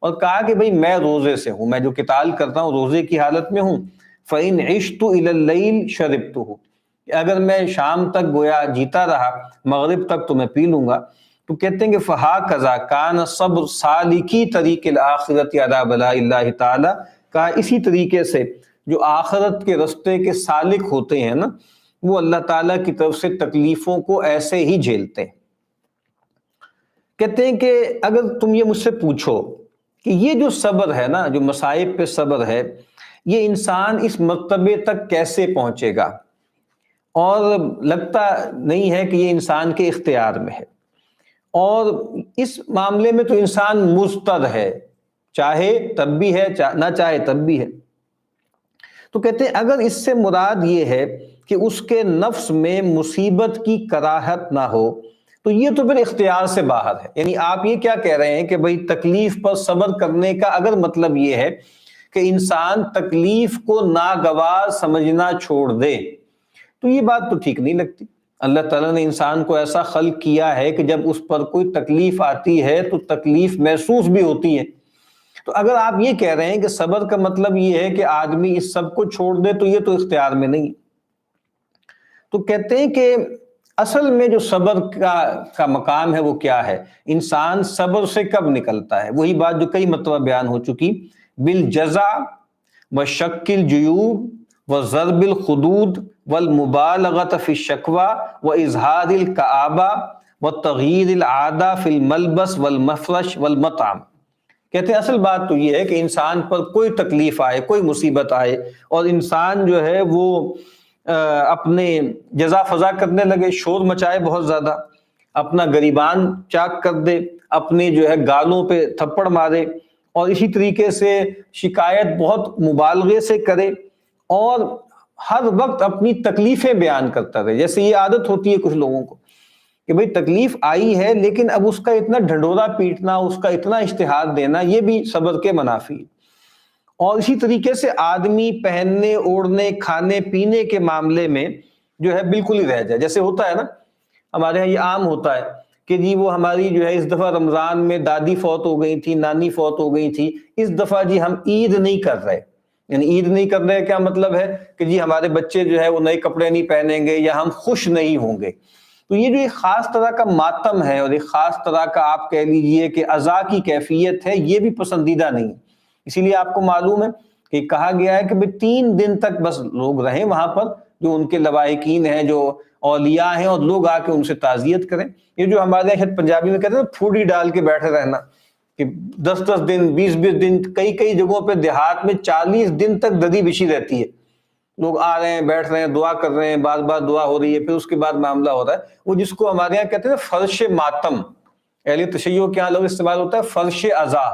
اور کہا کہ بھئی میں روزے سے ہوں، میں جو قتال کرتا ہوں روزے کی حالت میں ہوں، فَإِنْ عِشْتُ إِلَى اللَّيْلِ شَرِبْتُهُ، اگر میں شام تک گویا جیتا رہا مغرب تک تو میں پی لوں گا۔ تو کہتے ہیں کہ فَهَكَذَا كَانَ صَبْرُ سَالِكِي طَرِيقِ الْآخِرَةِ عَلَى بَلَاءِ اللَّهِ تعالیٰ، کہا اسی طریقے سے جو آخرت کے رستے کے سالک ہوتے ہیں نا وہ اللہ تعالیٰ کی طرف سے تکلیفوں کو ایسے ہی جھیلتے ہیں۔ کہتے ہیں کہ اگر تم یہ مجھ سے پوچھو کہ یہ جو صبر ہے نا، جو مصائب پہ صبر ہے، یہ انسان اس مرتبے تک کیسے پہنچے گا، اور لگتا نہیں ہے کہ یہ انسان کے اختیار میں ہے، اور اس معاملے میں تو انسان مضطر ہے، چاہے تب بھی ہے نہ چاہے تب بھی ہے۔ تو کہتے ہیں اگر اس سے مراد یہ ہے کہ اس کے نفس میں مصیبت کی کراہت نہ ہو تو یہ تو پھر اختیار سے باہر ہے۔ یعنی آپ یہ کیا کہہ رہے ہیں کہ بھئی تکلیف پر صبر کرنے کا اگر مطلب یہ ہے کہ انسان تکلیف کو ناگوار سمجھنا چھوڑ دے، تو یہ بات تو ٹھیک نہیں لگتی۔ اللہ تعالیٰ نے انسان کو ایسا خلق کیا ہے کہ جب اس پر کوئی تکلیف آتی ہے تو تکلیف محسوس بھی ہوتی ہے۔ تو اگر آپ یہ کہہ رہے ہیں کہ صبر کا مطلب یہ ہے کہ آدمی اس سب کو چھوڑ دے تو یہ تو اختیار میں نہیں۔ تو کہتے ہیں کہ اصل میں جو صبر کا مقام ہے وہ کیا ہے، انسان صبر سے کب نکلتا ہے، وہی بات جو کئی مرتبہ بیان ہو چکی، بالجزع وشق الجیوب وضرب الخدود والمبالغۃ فی الشکوى واظہار الکآبہ وتغییر العادہ فی الملبس والمفرش والمطعم۔ کہتے ہیں اصل بات تو یہ ہے کہ انسان پر کوئی تکلیف آئے، کوئی مصیبت آئے، اور انسان جو ہے وہ اپنے جزا فضا کرنے لگے، شور مچائے بہت زیادہ، اپنا گریبان چاک کر دے، اپنے جو ہے گالوں پہ تھپڑ مارے، اور اسی طریقے سے شکایت بہت مبالغے سے کرے، اور ہر وقت اپنی تکلیفیں بیان کرتا رہے۔ جیسے یہ عادت ہوتی ہے کچھ لوگوں کو کہ بھئی تکلیف آئی ہے لیکن اب اس کا اتنا ڈھنڈورا پیٹنا، اس کا اتنا اشتہار دینا، یہ بھی صبر کے منافی ہے۔ اور اسی طریقے سے آدمی پہننے اوڑھنے کھانے پینے کے معاملے میں جو ہے بالکل ہی رہ جائے۔ جیسے ہوتا ہے نا ہمارے ہاں یہ عام ہوتا ہے کہ جی وہ ہماری جو ہے اس دفعہ رمضان میں دادی فوت ہو گئی تھی، نانی فوت ہو گئی تھی، اس دفعہ جی ہم عید نہیں کر رہے۔ یعنی عید نہیں کر رہے کیا مطلب ہے کہ جی ہمارے بچے جو ہے وہ نئے کپڑے نہیں پہنیں گے یا ہم خوش نہیں ہوں گے۔ تو یہ جو ایک خاص طرح کا ماتم ہے اور ایک خاص طرح کا آپ کہہ لیجئے کہ عزا کی کیفیت ہے، یہ بھی پسندیدہ نہیں ہے۔ اسی لیے آپ کو معلوم ہے کہ کہا گیا ہے کہ 3 دن تک بس لوگ رہیں وہاں پر، جو ان کے لواحقین ہیں، جو اولیاء ہیں، اور لوگ آ کے ان سے تعزیت کریں۔ یہ جو ہمارے یہاں پنجابی میں کہتے ہیں پھوڑی ڈال کے بیٹھے رہنا، کہ 10 دن 20 دن، کئی جگہوں پہ دیہات میں 40 دن تک ددی بچھی رہتی ہے، لوگ آ رہے ہیں بیٹھ رہے ہیں دعا کر رہے ہیں، بار بار دعا ہو رہی ہے، پھر اس کے بعد معاملہ ہو رہا ہے، وہ جس کو ہمارے یہاں کہتے ہیں فرش ماتم، اہل تشیع کے یہاں لوگ استعمال ہوتا ہے فرش عزا۔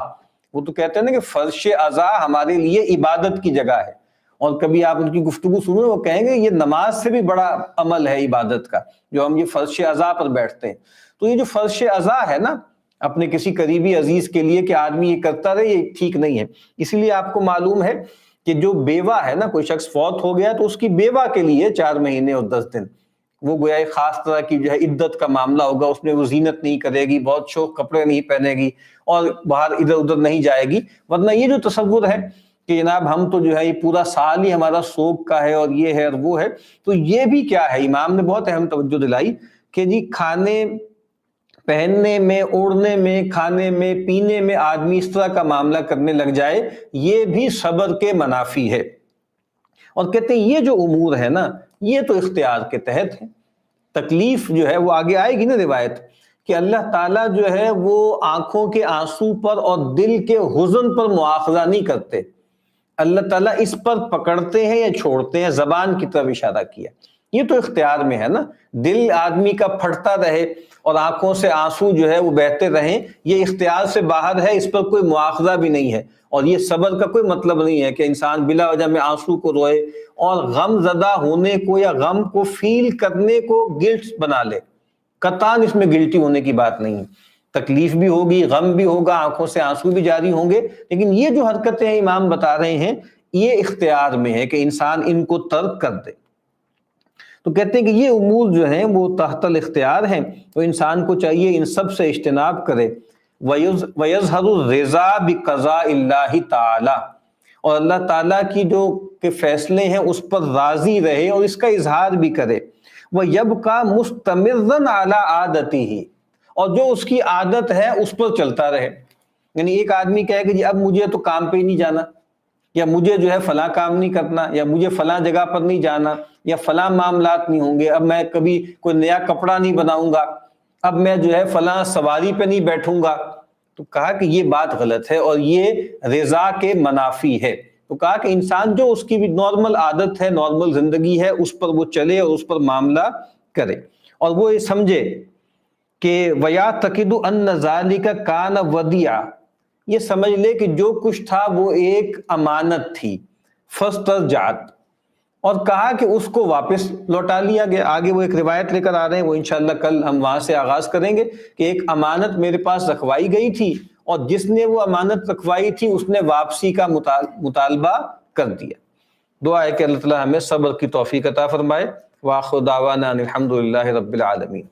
وہ تو کہتے ہیں نا کہ فرش عزا ہمارے لیے عبادت کی جگہ ہے، اور کبھی آپ ان کی گفتگو سنو وہ کہیں گے یہ نماز سے بھی بڑا عمل ہے عبادت کا جو ہم یہ فرش عزا پر بیٹھتے ہیں۔ تو یہ جو فرش عزا ہے نا اپنے کسی قریبی عزیز کے لیے کہ آدمی یہ کرتا رہے، یہ ٹھیک نہیں ہے۔ اسی لیے آپ کو معلوم ہے کہ جو بیوہ ہے نا، کوئی شخص فوت ہو گیا تو اس کی بیوہ کے لیے 4 مہینے اور 10 دن وہ گویا ایک خاص طرح کی جو ہے عدت کا معاملہ ہوگا، اس میں وہ زینت نہیں کرے گی، بہت شوق کپڑے نہیں پہنے گی، اور باہر ادھر ادھر نہیں جائے گی۔ ورنہ یہ جو تصور ہے کہ جناب ہم تو جو ہے یہ پورا سال ہی ہمارا سوگ کا ہے اور یہ ہے اور وہ ہے، تو یہ بھی کیا ہے، امام نے بہت اہم توجہ دلائی کہ جی کھانے پہننے میں، اوڑھنے میں، کھانے میں، پینے میں آدمی اس طرح کا معاملہ کرنے لگ جائے، یہ بھی صبر کے منافی ہے۔ اور کہتے ہیں یہ جو امور ہے نا یہ تو اختیار کے تحت ہے۔ تکلیف جو ہے وہ آگے آئے گی نا روایت کہ اللہ تعالیٰ جو ہے وہ آنکھوں کے آنسو پر اور دل کے حزن پر مؤاخذہ نہیں کرتے۔ اللہ تعالیٰ اس پر پکڑتے ہیں یا چھوڑتے ہیں، زبان کی طرف اشارہ کیا۔ یہ تو اختیار میں ہے نا، دل آدمی کا پھٹتا رہے اور آنکھوں سے آنسو جو ہے وہ بہتے رہیں، یہ اختیار سے باہر ہے، اس پر کوئی مواخذہ بھی نہیں ہے، اور یہ صبر کا کوئی مطلب نہیں ہے کہ انسان بلا وجہ میں آنسو کو روئے اور غم زدہ ہونے کو یا غم کو فیل کرنے کو گلٹ بنا لے۔ قطعاً اس میں گلٹی ہونے کی بات نہیں ہے، تکلیف بھی ہوگی، غم بھی ہوگا، آنکھوں سے آنسو بھی جاری ہوں گے، لیکن یہ جو حرکتیں امام بتا رہے ہیں یہ اختیار میں ہے کہ انسان ان کو ترک کر دے۔ تو کہتے ہیں کہ یہ امور جو ہیں وہ تحت الاختیار ہیں، تو انسان کو چاہیے ان سب سے اجتناب کرے۔ وَيَظْهَرُ الرِّضَا بِقَضَاءِ اللَّهِ تعالی، اور اللہ تعالیٰ کی جو کہ فیصلے ہیں اس پر راضی رہے اور اس کا اظہار بھی کرے۔ وَيَبْقَى مُسْتَمِرًّا عَلَىٰ عَادَتِهِ، اور جو اس کی عادت ہے اس پر چلتا رہے۔ یعنی ایک آدمی کہے کہ جی اب مجھے تو کام پہ ہی نہیں جانا، یا مجھے جو ہے فلاں کام نہیں کرنا، یا مجھے فلاں جگہ پر نہیں جانا، یا فلاں معاملات نہیں ہوں گے، اب میں کبھی کوئی نیا کپڑا نہیں بناؤں گا، اب میں جو ہے فلاں سواری پہ نہیں بیٹھوں گا، تو کہا کہ یہ بات غلط ہے اور یہ رضا کے منافی ہے۔ تو کہا کہ انسان جو اس کی بھی نارمل عادت ہے، نارمل زندگی ہے، اس پر وہ چلے اور اس پر معاملہ کرے، اور وہ یہ سمجھے کہ وَيَعْتَقِدُ أَنَّ ذَلِكَ كَانَ وَدِيعًا، یہ سمجھ لے کہ جو کچھ تھا وہ ایک امانت تھی، فَاسْتَرْجَعَتْ، اور کہا کہ اس کو واپس لوٹا لیا گیا۔ آگے وہ ایک روایت لے کر آ رہے ہیں، وہ انشاءاللہ کل ہم وہاں سے آغاز کریں گے کہ ایک امانت میرے پاس رکھوائی گئی تھی اور جس نے وہ امانت رکھوائی تھی اس نے واپسی کا مطالبہ کر دیا۔ دعا ہے کہ اللہ تعالیٰ ہمیں صبر کی توفیق عطا فرمائے۔ وآخر دعوانا ان الحمد للہ رب العالمین۔